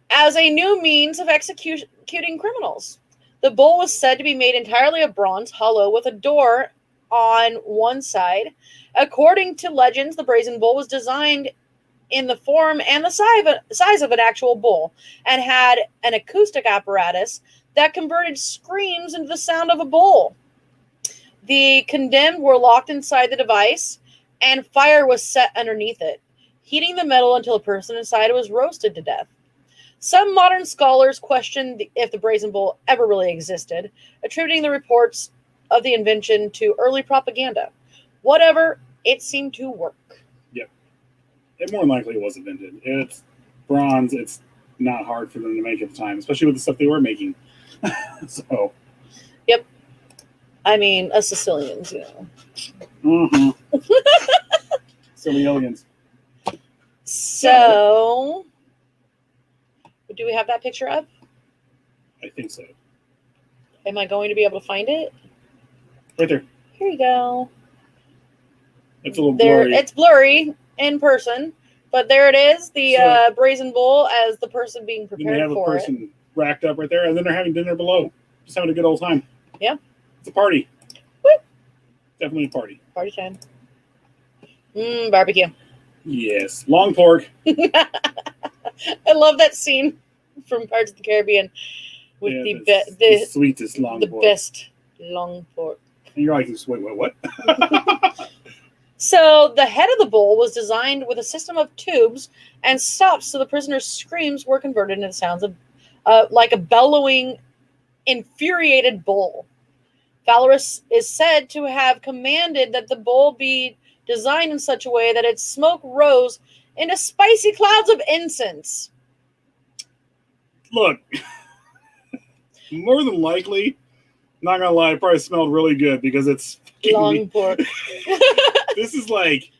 as a new means of executing criminals. The bull was said to be made entirely of bronze, hollow, with a door on one side. According to legends, the Brazen Bull was designed in the form and the size of an actual bull, and had an acoustic apparatus that converted screams into the sound of a bull. The condemned were locked inside the device, and fire was set underneath it, heating the metal until the person inside was roasted to death. Some modern scholars question if the Brazen Bull ever really existed, attributing the reports of the invention to early propaganda. Whatever, it seemed to work. Yep. It more than likely was invented. It's bronze. It's not hard for them to make at the time, especially with the stuff they were making. So. Yep. I mean, us Sicilians, you know. Mm-hmm. Sicilians. So, do we have that picture up? I think so. Am I going to be able to find it? Right there. Here you go. It's a little blurry. It's blurry in person, but there it is, the Brazen Bull as the person being prepared for it. They have a person racked up right there, and then they're having dinner below. Just having a good old time. Yeah. It's a party. Woo. Definitely a party. Party time. Barbecue. Yes. Long pork. I love that scene from Pirates of the Caribbean with the sweetest long pork. The best long pork. And you're like, wait, what? So the head of the bull was designed with a system of tubes and stops, so the prisoner's screams were converted into the sounds of like a bellowing, infuriated bull. Phalaris is said to have commanded that the bull be designed in such a way that its smoke rose into spicy clouds of incense. Look, more than likely, not gonna lie, it probably smelled really good because it's long pork. This is like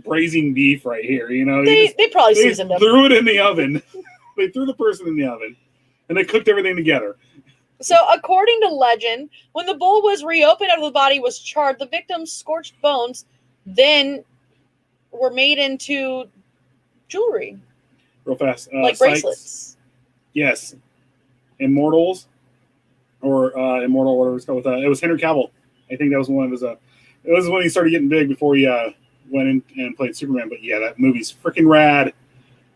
braising beef right here. You know, they probably seasoned them. Threw it in the oven. They threw the person in the oven, and they cooked everything together. So, according to legend, when the bull was reopened after the body was charred, the victim's scorched bones then were made into jewelry. Real fast. Like bracelets. Yes. Immortals. Or Immortal, whatever it's called. It was Henry Cavill. I think that was one of his... it was when he started getting big before he went in and played Superman. But yeah, that movie's freaking rad.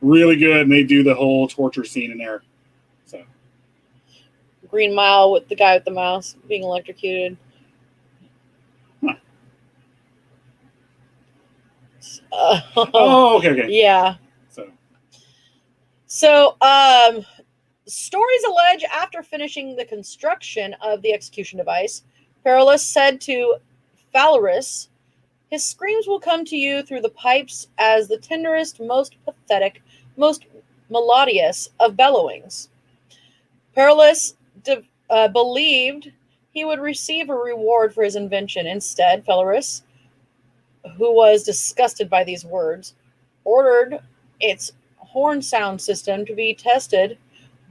Really good. And they do the whole torture scene in there. So... Green Mile with the guy with the mouse being electrocuted. Huh. Oh, okay. Yeah. So, stories allege after finishing the construction of the execution device, Perillus said to Phalaris, "His screams will come to you through the pipes as the tenderest, most pathetic, most melodious of bellowings." Perillus believed he would receive a reward for his invention. Instead, Phalaris, who was disgusted by these words, ordered its horn sound system to be tested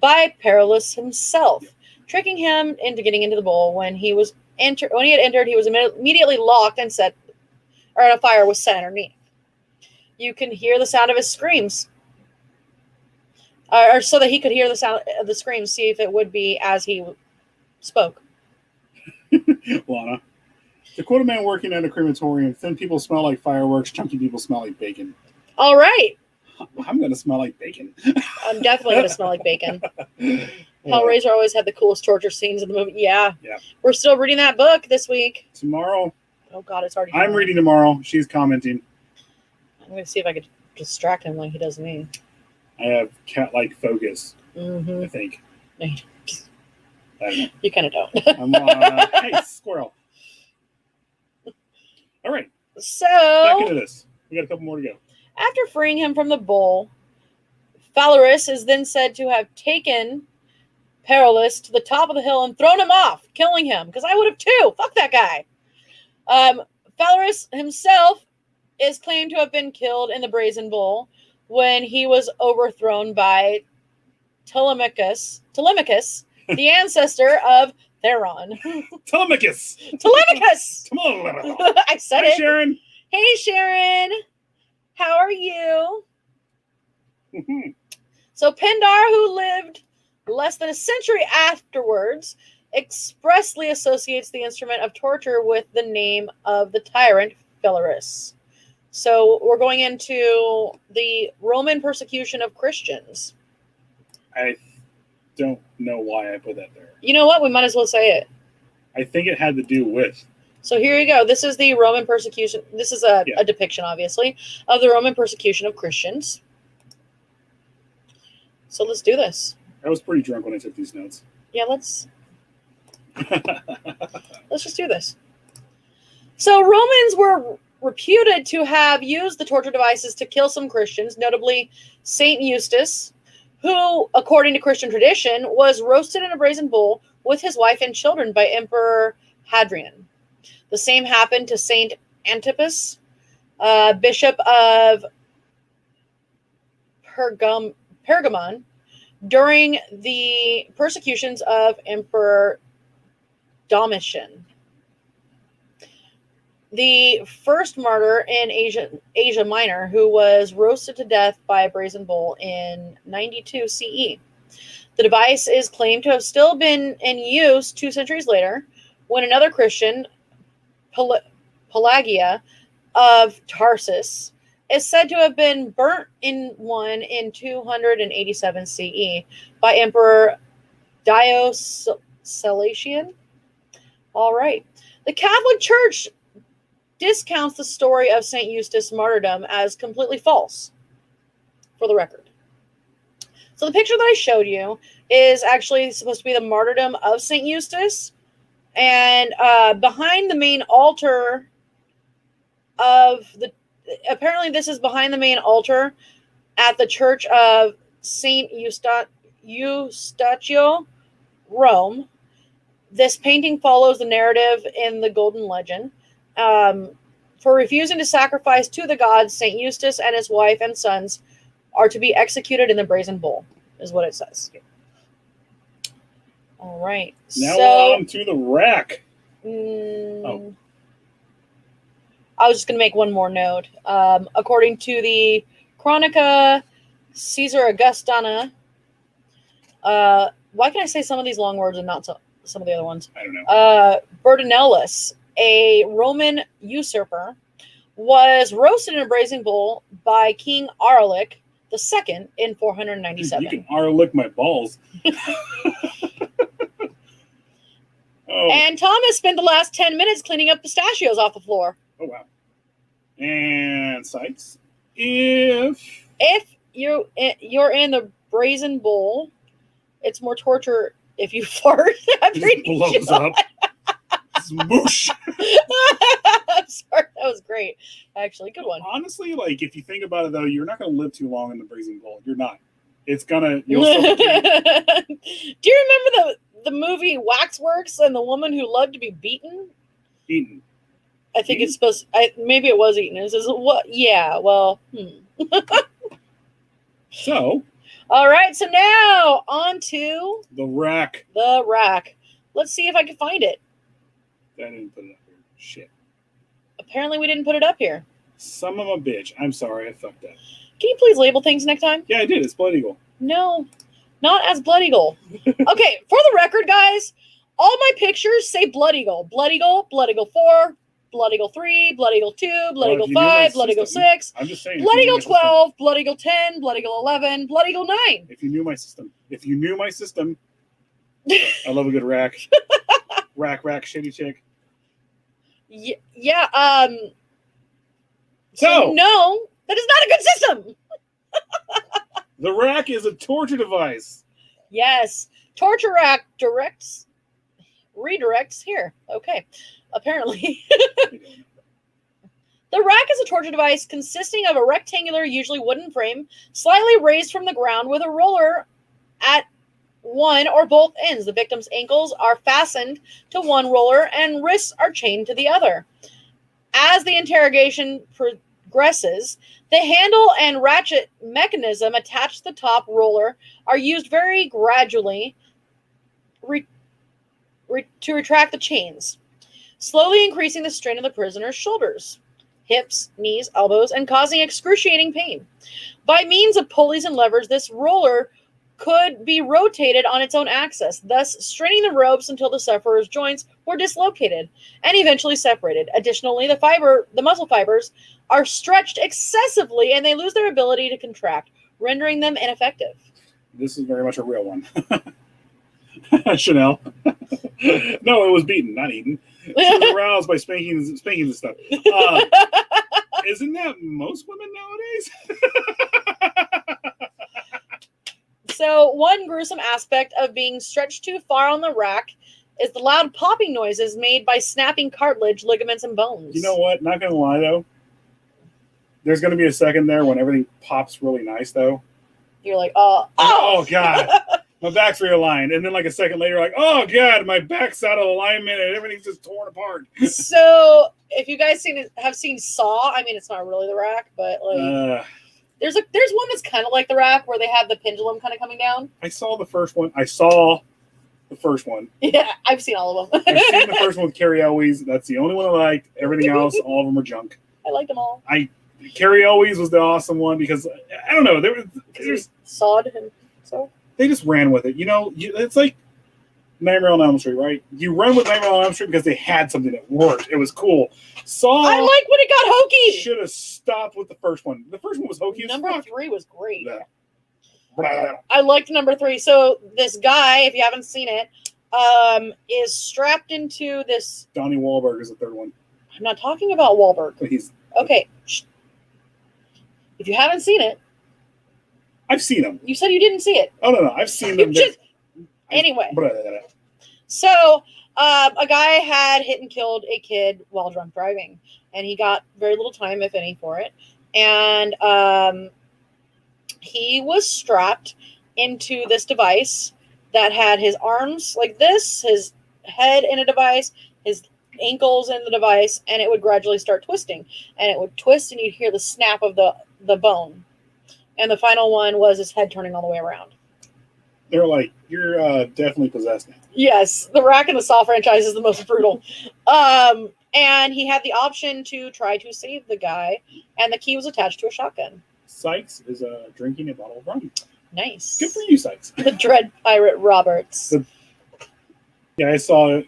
by Perillus himself, tricking him into getting into the bowl. When he had entered, he was immediately locked and a fire was set underneath. You can hear the sound of his screams, or so that he could hear the sound of the screams, see if it would be as he spoke. Lana. To quote a man working at a crematorium, thin people smell like fireworks, chunky people smell like bacon. All right. I'm going to smell like bacon. I'm definitely going to smell like bacon. Hellraiser always had the coolest torture scenes in the movie. Yeah. We're still reading that book this week. Tomorrow. Oh, God, it's already. I'm reading tomorrow. She's commenting. I'm going to see if I could distract him like he does me. I have cat-like focus, I think. No, I don't know. You kind of don't. Hey, squirrel. All right. So, back into this. We got a couple more to go. After freeing him from the bowl, Phalaris is then said to have taken Perillus to the top of the hill and thrown him off, killing him. Because I would have too. Fuck that guy. Phalaris himself is claimed to have been killed in the Brazen Bull when he was overthrown by Telemachus, the ancestor of Theron. Telemachus! I said it. Hi, Sharon. Hey, Sharon. How are you? So Pindar, who lived less than a century afterwards, expressly associates the instrument of torture with the name of the tyrant Phalaris. So we're going into the Roman persecution of Christians. I don't know why I put that there. You know what? We might as well say it. I think it had to do with. So here you go. This is the Roman persecution. This is a depiction, obviously, of the Roman persecution of Christians. So let's do this. I was pretty drunk when I took these notes. Yeah, let's just do this. So Romans were reputed to have used the torture devices to kill some Christians, notably Saint Eustace, who, according to Christian tradition, was roasted in a brazen bull with his wife and children by Emperor Hadrian. The same happened to Saint Antipas, Bishop of Pergamon, during the persecutions of Emperor Domitian. The first martyr in Asia Minor, who was roasted to death by a brazen bull in 92 CE. The device is claimed to have still been in use 2 centuries later, when another Christian, Pelagia of Tarsus, is said to have been burnt in 287 CE by Emperor Diocletian. All right. The Catholic Church discounts the story of St. Eustace's martyrdom as completely false, for the record. So the picture that I showed you is actually supposed to be the martyrdom of St. Eustace. And behind the main altar apparently this is behind the main altar at the Church of St. Eustachio, Rome. This painting follows the narrative in the Golden Legend. For refusing to sacrifice to the gods, St. Eustace and his wife and sons are to be executed in the brazen bull, is what it says. All right. Now so, on to the rack. I was just going to make one more note. According to the Chronica Caesar Augustana, why can I say some of these long words and not some of the other ones? I don't know. Burdinellus, a Roman usurper, was roasted in a brazen bull by King Arlic II in 497. You can Arlic my balls. And Thomas spent the last 10 minutes cleaning up pistachios off the floor. Oh, wow. And Sykes, if you're in the brazen bowl, it's more torture if you fart after it you blows up, smoosh. I'm sorry, that was great. Actually, good one. Honestly, like if you think about it, though, you're not going to live too long in the brazen bowl. You're not. It's gonna. You'll suffocate. Do you remember the movie Waxworks and the woman who loved to be beaten? Eaten. I think it's supposed. Maybe it was eaten. It says what? Yeah. Well. So. All right. So now on to the rack. The rack. Let's see if I can find it. I didn't put it up here. Shit. Apparently, we didn't put it up here. Son of a bitch. I'm sorry. I fucked up. Can you please label things next time? Yeah, I did. It's Blood Eagle. No, not as Blood Eagle. Okay, for the record, guys, all my pictures say Blood Eagle. Blood Eagle, Blood Eagle 4, Blood Eagle 3, Blood Eagle 2, Blood Eagle 5, Blood Eagle 6, I'm just saying, Blood Eagle 12, Blood Eagle 10, Blood Eagle 11, Blood Eagle 9. If you knew my system. I love a good rack. rack, shitty chick. Yeah, So no, that is not a good system. The rack is a torture device. Yes. Torture rack redirects here. Okay. Apparently. The rack is a torture device consisting of a rectangular, usually wooden frame, slightly raised from the ground with a roller at one or both ends. The victim's ankles are fastened to one roller and wrists are chained to the other. As the interrogation progresses, the handle and ratchet mechanism attached to the top roller are used very gradually to retract the chains, slowly increasing the strain of the prisoner's shoulders, hips, knees, elbows, and causing excruciating pain. By means of pulleys and levers, this roller could be rotated on its own axis, thus straining the ropes until the sufferer's joints were dislocated and eventually separated. Additionally, the muscle fibers are stretched excessively and they lose their ability to contract, rendering them ineffective. This is very much a real one. Chanel. No, it was beaten, not eaten. She was aroused by spanking and stuff. Isn't that most women nowadays? So one gruesome aspect of being stretched too far on the rack is the loud popping noises made by snapping cartilage, ligaments, and bones. You know what? Not going to lie, though. There's going to be a second there when everything pops really nice, though. You're like, oh God. My back's realigned. And then like a second later, like, oh God, my back's out of alignment and everything's just torn apart. So if you guys have seen Saw, I mean, it's not really the rack, but like... There's one that's kind of like the rack where they have the pendulum kind of coming down. I saw the first one. Yeah, I've seen all of them. I've seen the first one with Carrie Elwes. That's the only one I liked. Everything else, all of them were junk. I liked them all. Carrie Elwes was the awesome one because I don't know. There's sawed him. So they just ran with it. You know, it's like Nightmare on Elm Street, right? You run with Nightmare on Elm Street because they had something that worked. It was cool. Saw. I like when it got hokey. Should have stopped with the first one. The first one was hokey. Number 3 was great. Yeah. I liked number 3. So this guy, if you haven't seen it, is strapped into this. Donnie Wahlberg is the third one. I'm not talking about Wahlberg. But he's okay. If you haven't seen it, I've seen him. You said you didn't see it. Oh no, I've seen them. Anyway, so a guy had hit and killed a kid while drunk driving, and he got very little time, if any, for it. And he was strapped into this device that had his arms like this, his head in a device, his ankles in the device, and it would gradually start twisting. And it would twist, and you'd hear the snap of the bone. And the final one was his head turning all the way around. They're like, you're definitely possessed now. Yes, the Rack and the Saw franchise is the most brutal. And he had the option to try to save the guy, and the key was attached to a shotgun. Sykes is drinking a bottle of rum. Nice. Good for you, Sykes. The Dread Pirate Roberts. Yeah, I saw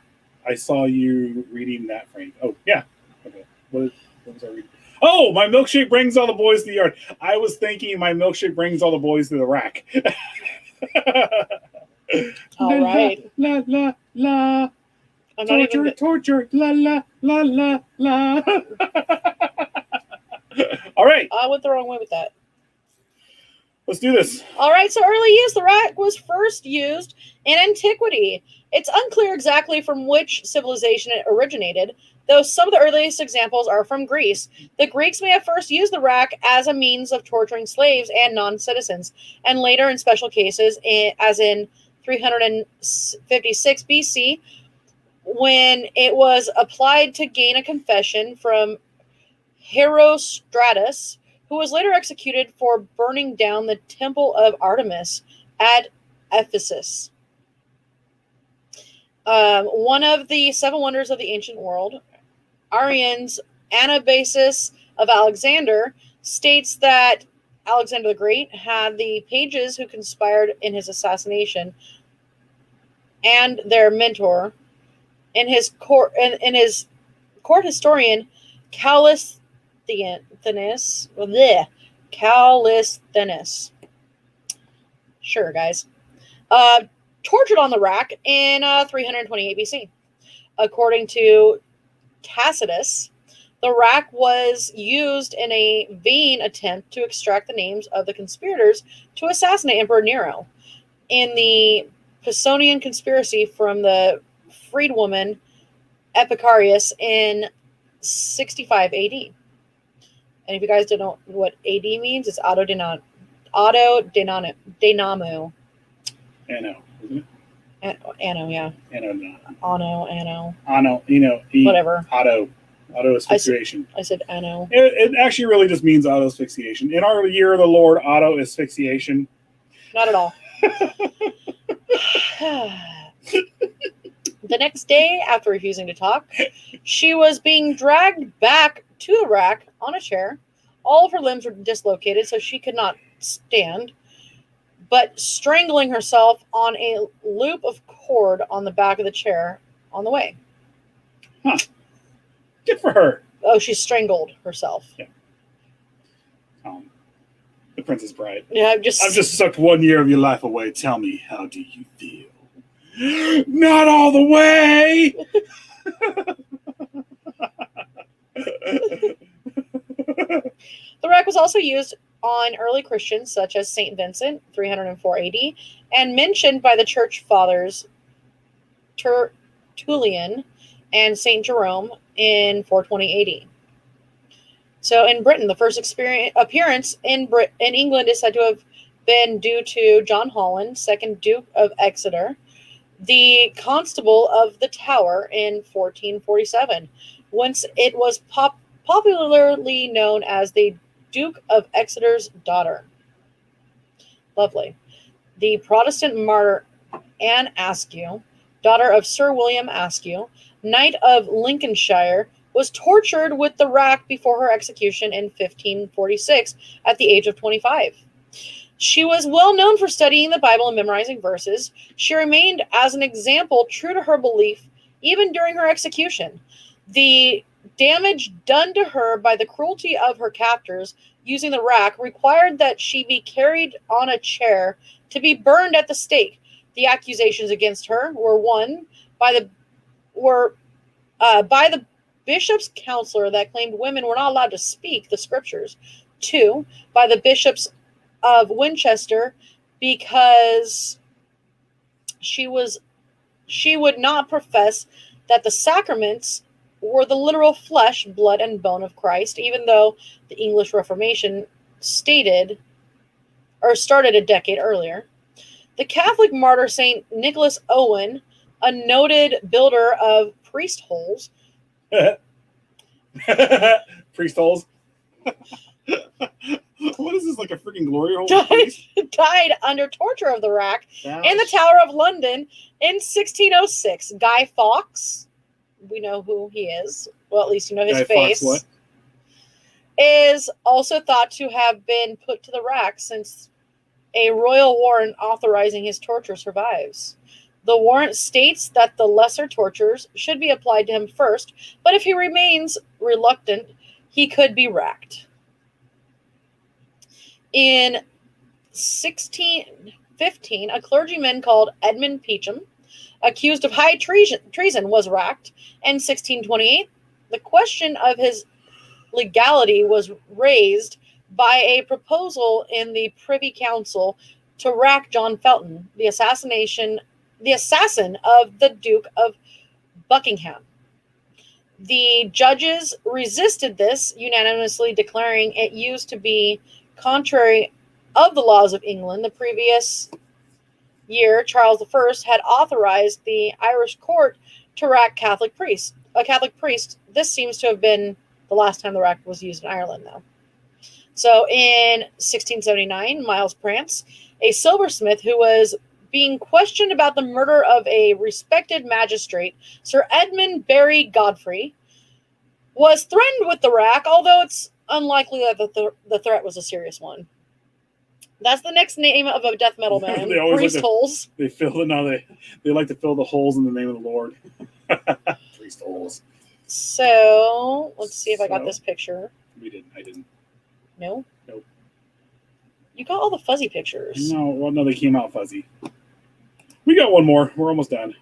you reading that, Frank. Oh, yeah. Okay. What was I reading? Oh, my milkshake brings all the boys to the yard. I was thinking my milkshake brings all the boys to the rack. All right. La, la, la. I'm not torture, la, la, la, la, la. I went the wrong way with that. Let's do this. All right, so early use. The rack was first used in antiquity. It's unclear exactly from which civilization it originated, though some of the earliest examples are from Greece. The Greeks may have first used the rack as a means of torturing slaves and non-citizens, and later in special cases, as in 356 BC, when it was applied to gain a confession from Herostratus, who was later executed for burning down the temple of Artemis at Ephesus. One of the seven wonders of the ancient world, Arrian's Anabasis of Alexander, states that Alexander the Great had the pages who conspired in his assassination and their mentor, in his court historian Callisthenes. Sure, guys. Tortured on the rack in 328 BC. According to Tacitus, the rack was used in a vain attempt to extract the names of the conspirators to assassinate Emperor Nero. In the Pisonian conspiracy from the freedwoman Epicarius in 65 AD. And if you guys don't know what AD means, it's auto denamo. Anno, isn't it? Anno, yeah. Anno. Whatever. Auto asphyxiation. I said anno. It actually really just means auto asphyxiation. In our year of the Lord, auto asphyxiation. Not at all. The next day, after refusing to talk, she was being dragged back to the rack on a chair. All of her limbs were dislocated, so she could not stand, but strangling herself on a loop of cord on the back of the chair on the way. Huh. Good for her. Oh, she strangled herself. Yeah. The Princess Bride. Yeah, I've just sucked 1 year of your life away. Tell me, how do you feel? Not all the way! The rack was also used on early Christians such as St. Vincent, 304 AD, and mentioned by the church fathers Tertullian and St. Jerome in 420 AD. So in Britain, the first appearance in England is said to have been due to John Holland, 2nd Duke of Exeter, the Constable of the Tower in 1447, whence it was popularly known as the Duke of Exeter's daughter. Lovely. The Protestant martyr Anne Askew, daughter of Sir William Askew, Knight of Lincolnshire, was tortured with the rack before her execution in 1546 at the age of 25. She was well known for studying the Bible and memorizing verses. She remained as an example true to her belief even during her execution. The damage done to her by the cruelty of her captors using the rack required that she be carried on a chair to be burned at the stake. The accusations against her were one by the bishop's counselor that claimed women were not allowed to speak the scriptures. 2, by the bishops of Winchester, because she would not profess that the sacraments were the literal flesh, blood, and bone of Christ, even though the English Reformation started a decade earlier. The Catholic martyr St. Nicholas Owen, a noted builder of priest holes. Priest holes? What is this, like a freaking glory hole? Died under torture of the rack in the Tower of London in 1606. Guy Fawkes, we know who he is. Well, at least you know his face. Fawkes, what? Is also thought to have been put to the rack since a royal warrant authorizing his torture survives. The warrant states that the lesser tortures should be applied to him first, but if he remains reluctant, he could be racked. In 1615, a clergyman called Edmund Peacham, accused of high treason, was racked. In 1628, the question of his legality was raised by a proposal in the Privy Council to rack John Felton, the assassin of the Duke of Buckingham. The judges resisted this, unanimously declaring it used to be contrary of the laws of England. The previous year, Charles I had authorized the Irish court to rack a Catholic priest. This seems to have been the last time the rack was used in Ireland, though. So in 1679, Miles Prance, a silversmith who was being questioned about the murder of a respected magistrate, Sir Edmund Barry Godfrey, was threatened with the rack, although it's unlikely that the threat was a serious one. That's the next name of a death metal band. Priest holes. They like to fill the holes in the name of the Lord. Priest holes. So let's see if I got this picture. I didn't. No? Nope. You got all the fuzzy pictures. No, they came out fuzzy. We got one more. We're almost done.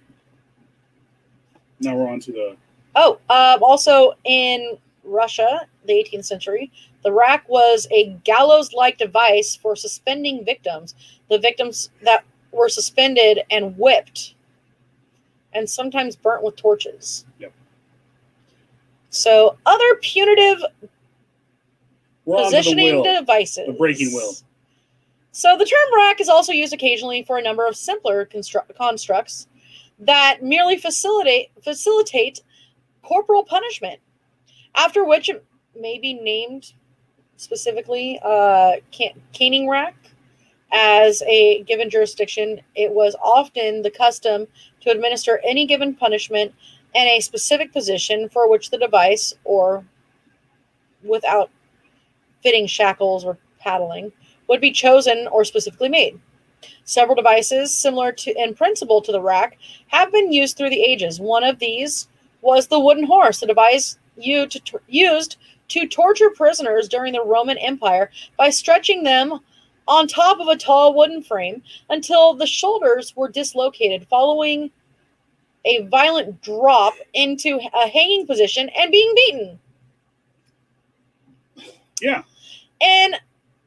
Now we're on to the... also in Russia, the 18th century, the rack was a gallows-like device for suspending victims. The victims that were suspended and whipped, and sometimes burnt with torches. Yep. So, other punitive positioning the devices. The breaking wheel. So the term rack is also used occasionally for a number of simpler constructs that merely facilitate corporal punishment, after which it may be named specifically caning rack. As a given jurisdiction, it was often the custom to administer any given punishment in a specific position for which the device, or without fitting shackles or paddling, would be chosen or specifically made. Several devices similar to in principle to the rack have been used through the ages. One of these was the wooden horse, the device used to torture prisoners during the Roman Empire by stretching them on top of a tall wooden frame until the shoulders were dislocated, following a violent drop into a hanging position and being beaten. Yeah. And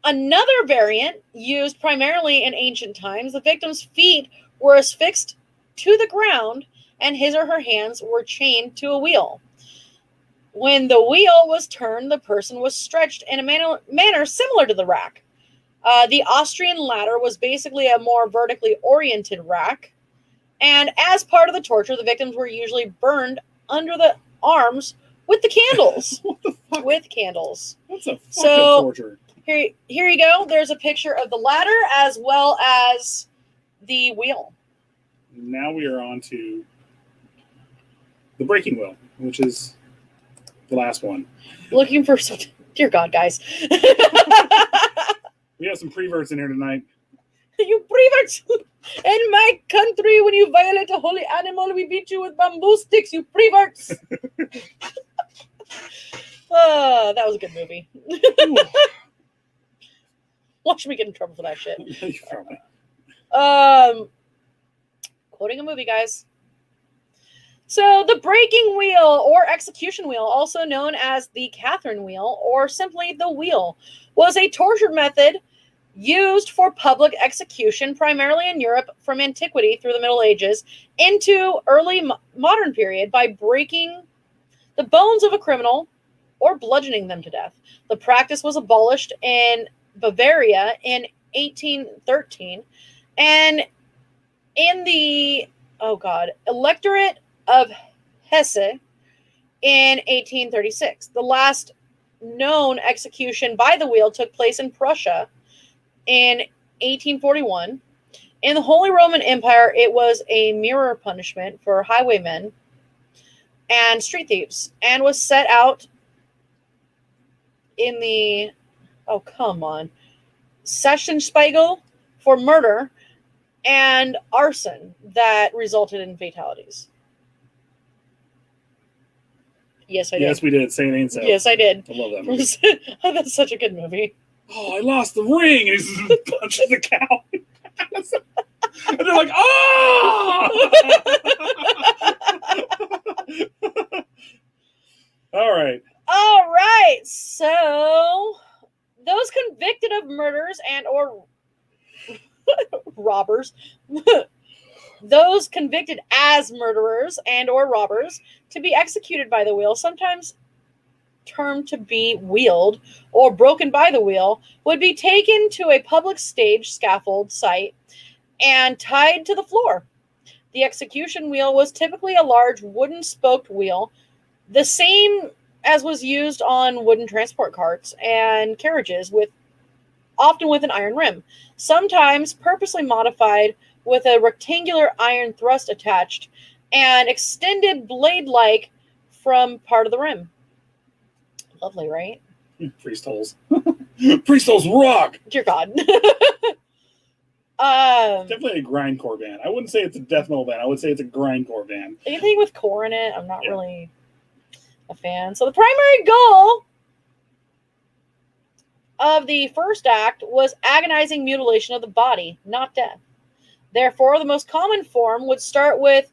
another variant used primarily in ancient times, the victim's feet were affixed to the ground and his or her hands were chained to a wheel. When the wheel was turned, the person was stretched in a manner similar to the rack. The Austrian ladder was basically a more vertically oriented rack. And as part of the torture, the victims were usually burned under the arms with the candles. What the fuck? With candles. That's a fucking torture. Here you go. There's a picture of the ladder as well as the wheel. Now we are on to the breaking wheel, which is the last one. Looking for some... Dear God, guys. We have some preverts in here tonight. You preverts! In my country, when you violate a holy animal, we beat you with bamboo sticks, you preverts! That was a good movie. Watch me get in trouble for that shit. Quoting a movie, guys. So the breaking wheel or execution wheel, also known as the Catherine wheel or simply the wheel, was a torture method used for public execution primarily in Europe from antiquity through the Middle Ages into early modern period by breaking the bones of a criminal or bludgeoning them to death. The practice was abolished in Bavaria in 1813 and in the electorate of Hesse in 1836. The last known execution by the wheel took place in Prussia in 1841. In the Holy Roman Empire, it was a mirror punishment for highwaymen and street thieves, and was set out in the Sessionspiegel for murder and arson that resulted in fatalities. Yes, I did. Yes, we did. Say it ain't so. Yes, I did. I love that movie. That's such a good movie. Oh, I lost the ring. And he's punching the cow. And they're like, oh! All right. All right. So those those convicted of murders and or robbers, those convicted as murderers and or robbers to be executed by the wheel, sometimes termed to be wheeled or broken by the wheel, would be taken to a public stage scaffold site and tied to the floor. The execution wheel was typically a large wooden spoked wheel, the same as was used on wooden transport carts and carriages, often with an iron rim, sometimes purposely modified with a rectangular iron thrust attached and extended blade-like from part of the rim. Lovely, right? Priest holes. Priest holes rock! Dear God. Definitely a grindcore band. I wouldn't say it's a death metal band. I would say it's a grindcore band. Anything with core in it, I'm not really a fan. So the primary goal of the first act was agonizing mutilation of the body, not death. Therefore, the most common form would start with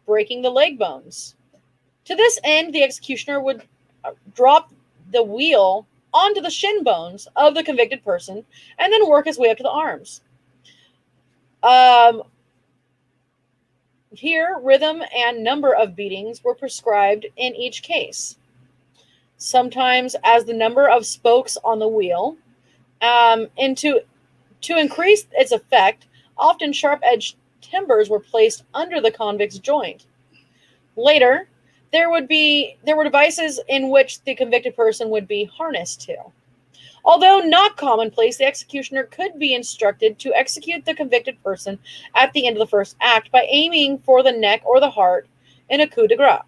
breaking the leg bones. To this end, the executioner would drop the wheel onto the shin bones of the convicted person and then work his way up to the arms. Here, rhythm and number of beatings were prescribed in each case, sometimes as the number of spokes on the wheel, and to increase its effect, often sharp-edged timbers were placed under the convict's joint. Later, there were devices in which the convicted person would be harnessed to. Although not commonplace, the executioner could be instructed to execute the convicted person at the end of the first act by aiming for the neck or the heart in a coup de grace.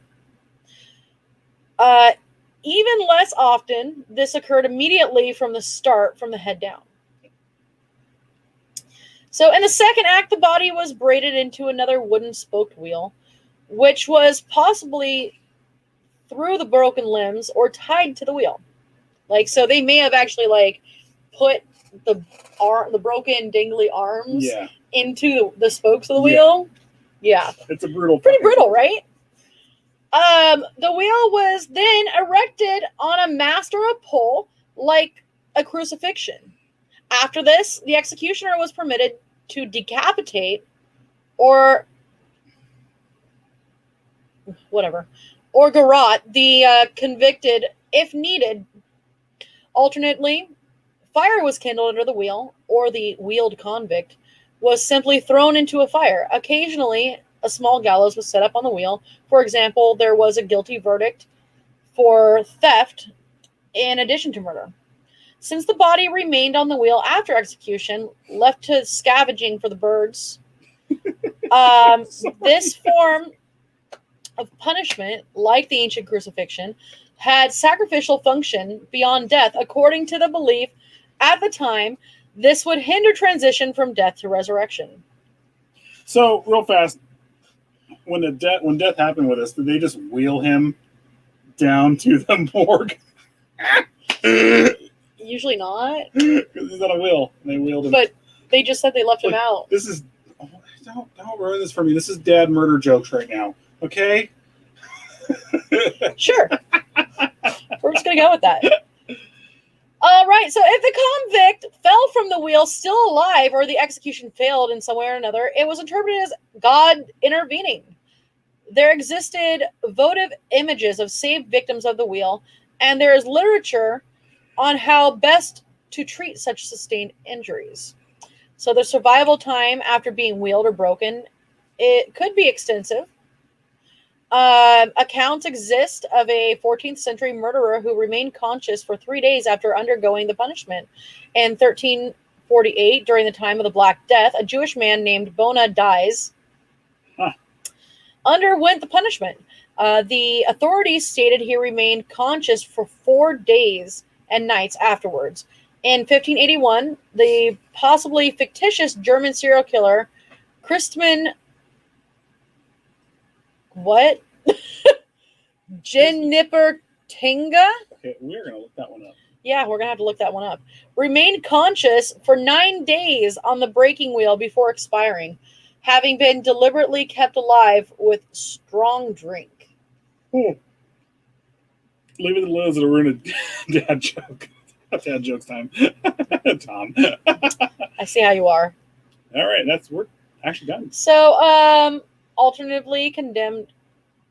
Even less often, this occurred immediately from the start, from the head down. So in the second act, the body was braided into another wooden spoked wheel, which was possibly through the broken limbs or tied to the wheel. So they may have actually put the broken dingly arms into the spokes of the wheel. Yeah. It's a pretty brutal, right? The wheel was then erected on a mast or a pole like a crucifixion. After this, the executioner was permitted to decapitate or garrote the convicted if needed. Alternately, fire was kindled under the wheel, or the wheeled convict was simply thrown into a fire. Occasionally, a small gallows was set up on the wheel. For example, there was a guilty verdict for theft in addition to murder. Since the body remained on the wheel after execution, left to scavenging for the birds, this form of punishment, like the ancient crucifixion, had sacrificial function beyond death. According to the belief at the time, this would hinder transition from death to resurrection. So, real fast, when death happened with us, did they just wheel him down to the morgue? Usually not. Because he's on a wheel. And they wheeled him. But they just said they left him out. This is... don't ruin this for me. This is dad murder jokes right now. Okay? Sure. We're just going to go with that. All right. So if the convict fell from the wheel still alive or the execution failed in some way or another, it was interpreted as God intervening. There existed votive images of saved victims of the wheel, and there is literature on how best to treat such sustained injuries. So the survival time after being wheeled or broken, it could be extensive. Accounts exist of a 14th century murderer who remained conscious for 3 days after undergoing the punishment. In 1348, during the time of the Black Death, a Jewish man named Bona Dies underwent the punishment. The authorities stated he remained conscious for 4 days and nights afterwards. In 1581, the possibly fictitious German serial killer Christmann Ginipper Tinga? Okay, we're going to look that one up. Yeah, we're going to have to look that one up. Remained conscious for 9 days on the breaking wheel before expiring, having been deliberately kept alive with strong drink. Leave it alone as a ruined dad joke. Dad jokes time. Tom. I see how you are. All right, we're actually done. So, alternatively, condemned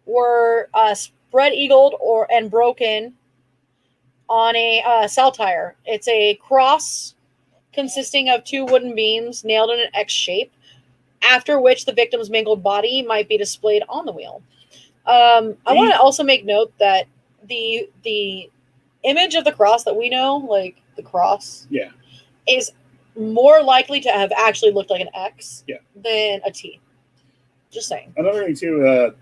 were spread eagled and broken on a cell tire. It's a cross consisting of 2 wooden beams nailed in an X shape, after which the victim's mangled body might be displayed on the wheel. I want to also make note that the image of the cross that we know, like the cross, is more likely to have actually looked like an X than a T. Just saying. Another thing too,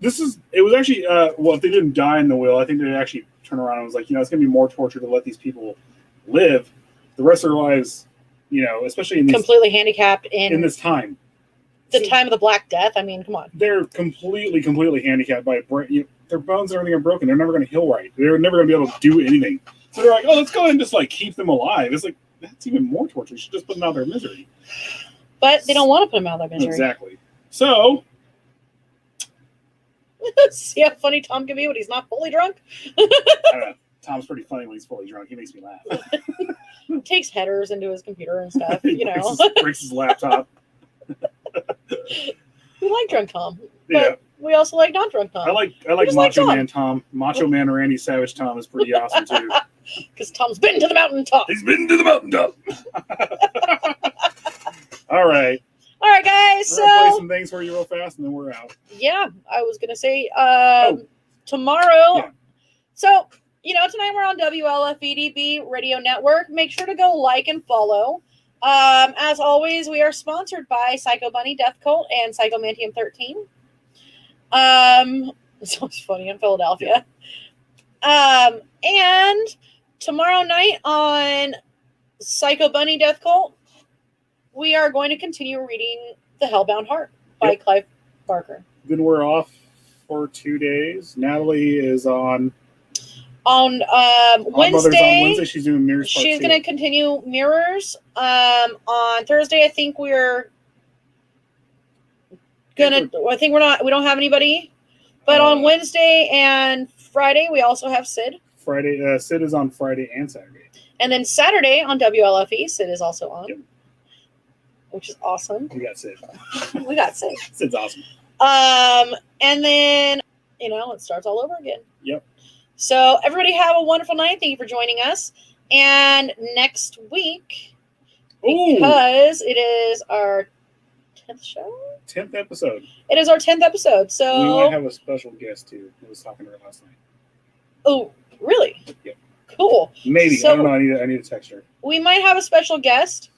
it was actually if they didn't die in the wheel, I think they actually turned around and was like, it's gonna be more torture to let these people live the rest of their lives, especially in completely handicapped in this time. The time of the Black Death. I mean, come on. They're completely handicapped by their bones and everything are broken. They're never going to heal right. They're never going to be able to do anything. So they're like, let's go ahead and just keep them alive. It's like, that's even more torture. You should just put them out of their misery. But they don't want to put them out of their misery. Exactly. So. See how funny Tom can be when he's not fully drunk? I don't know. Tom's pretty funny when he's fully drunk. He makes me laugh. Takes headers into his computer and stuff, breaks his laptop. We like drunk Tom, but we also like not drunk Tom. I like Macho Man Tom. Macho Man Randy Savage Tom is pretty awesome too. Because Tom's been to the mountaintop. He's been to the mountaintop. All right. All right, guys. We're gonna play some things for you real fast, and then we're out. Yeah, I was gonna say tomorrow. Yeah. So tonight we're on WLFEDB Radio Network. Make sure to go like and follow. As always, we are sponsored by Psycho Bunny Death Cult and Psychomantium 13. It's always funny in Philadelphia. And tomorrow night on Psycho Bunny Death Cult, we are going to continue reading The Hellbound Heart by Clive Barker. Then we're off for 2 days. Natalie is on Wednesday. She's doing Mirrors. She's going to continue Mirrors. On Thursday, I think we don't have anybody. But on Wednesday and Friday, we also have Sid. Sid is on Friday and Saturday. And then Saturday on WLFE, Sid is also on, which is awesome. We got Sid. We got Sid. Sid's awesome. And then, it starts all over again. Yep. So everybody have a wonderful night. Thank you for joining us. And next week, because it is our 10th show? 10th episode. It is our 10th episode. So we might have a special guest, too. I was talking to her last night. Oh, really? Yep. Cool. Maybe. So I don't know. I need a text her. We might have a special guest,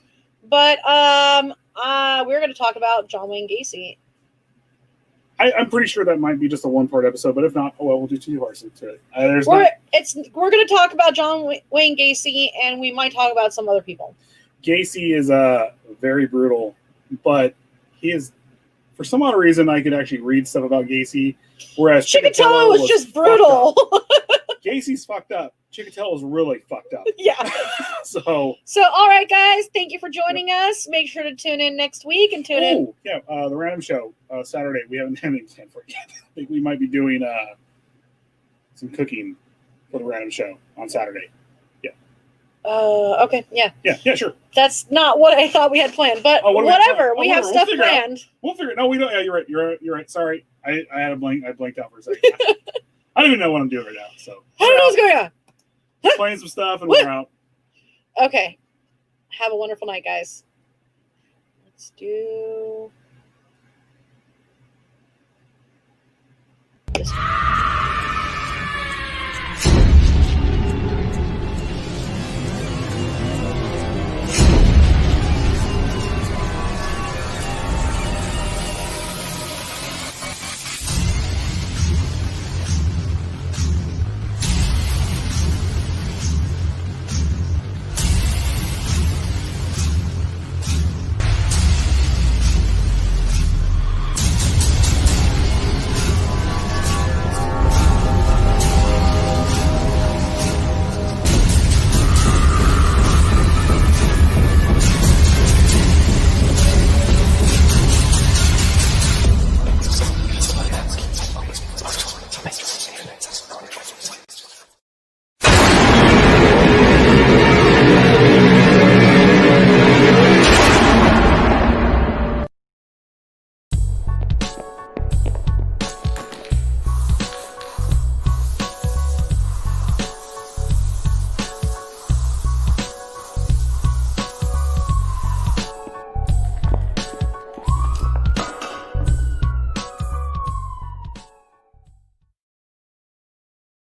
but we're going to talk about John Wayne Gacy. I'm pretty sure that might be just a 1-part episode, but if not, we'll do 2 parts to it. We're going to talk about John Wayne Gacy, and we might talk about some other people. Gacy is very brutal, but he is, for some odd reason, I could actually read stuff about Gacy, whereas Chikatilo was just brutal. Gacy's fucked up. Chikatilo is really fucked up. Yeah. So all right, guys, thank you for joining us. Make sure to tune in next week and tune in. Yeah, the random show Saturday. We haven't had anything planned for it yet. I think we might be doing some cooking for the random show on Saturday. Yeah. Okay. Yeah. Yeah. Sure. That's not what I thought we had planned, but whatever. We have stuff planned. We'll figure it. No, we don't. Yeah, you're right. Sorry, I had a blank. I blanked out for a second. I don't even know what I'm doing right now. So I don't know what's going on. Playing some stuff and we're out. Okay. Have a wonderful night, guys. Let's do this one.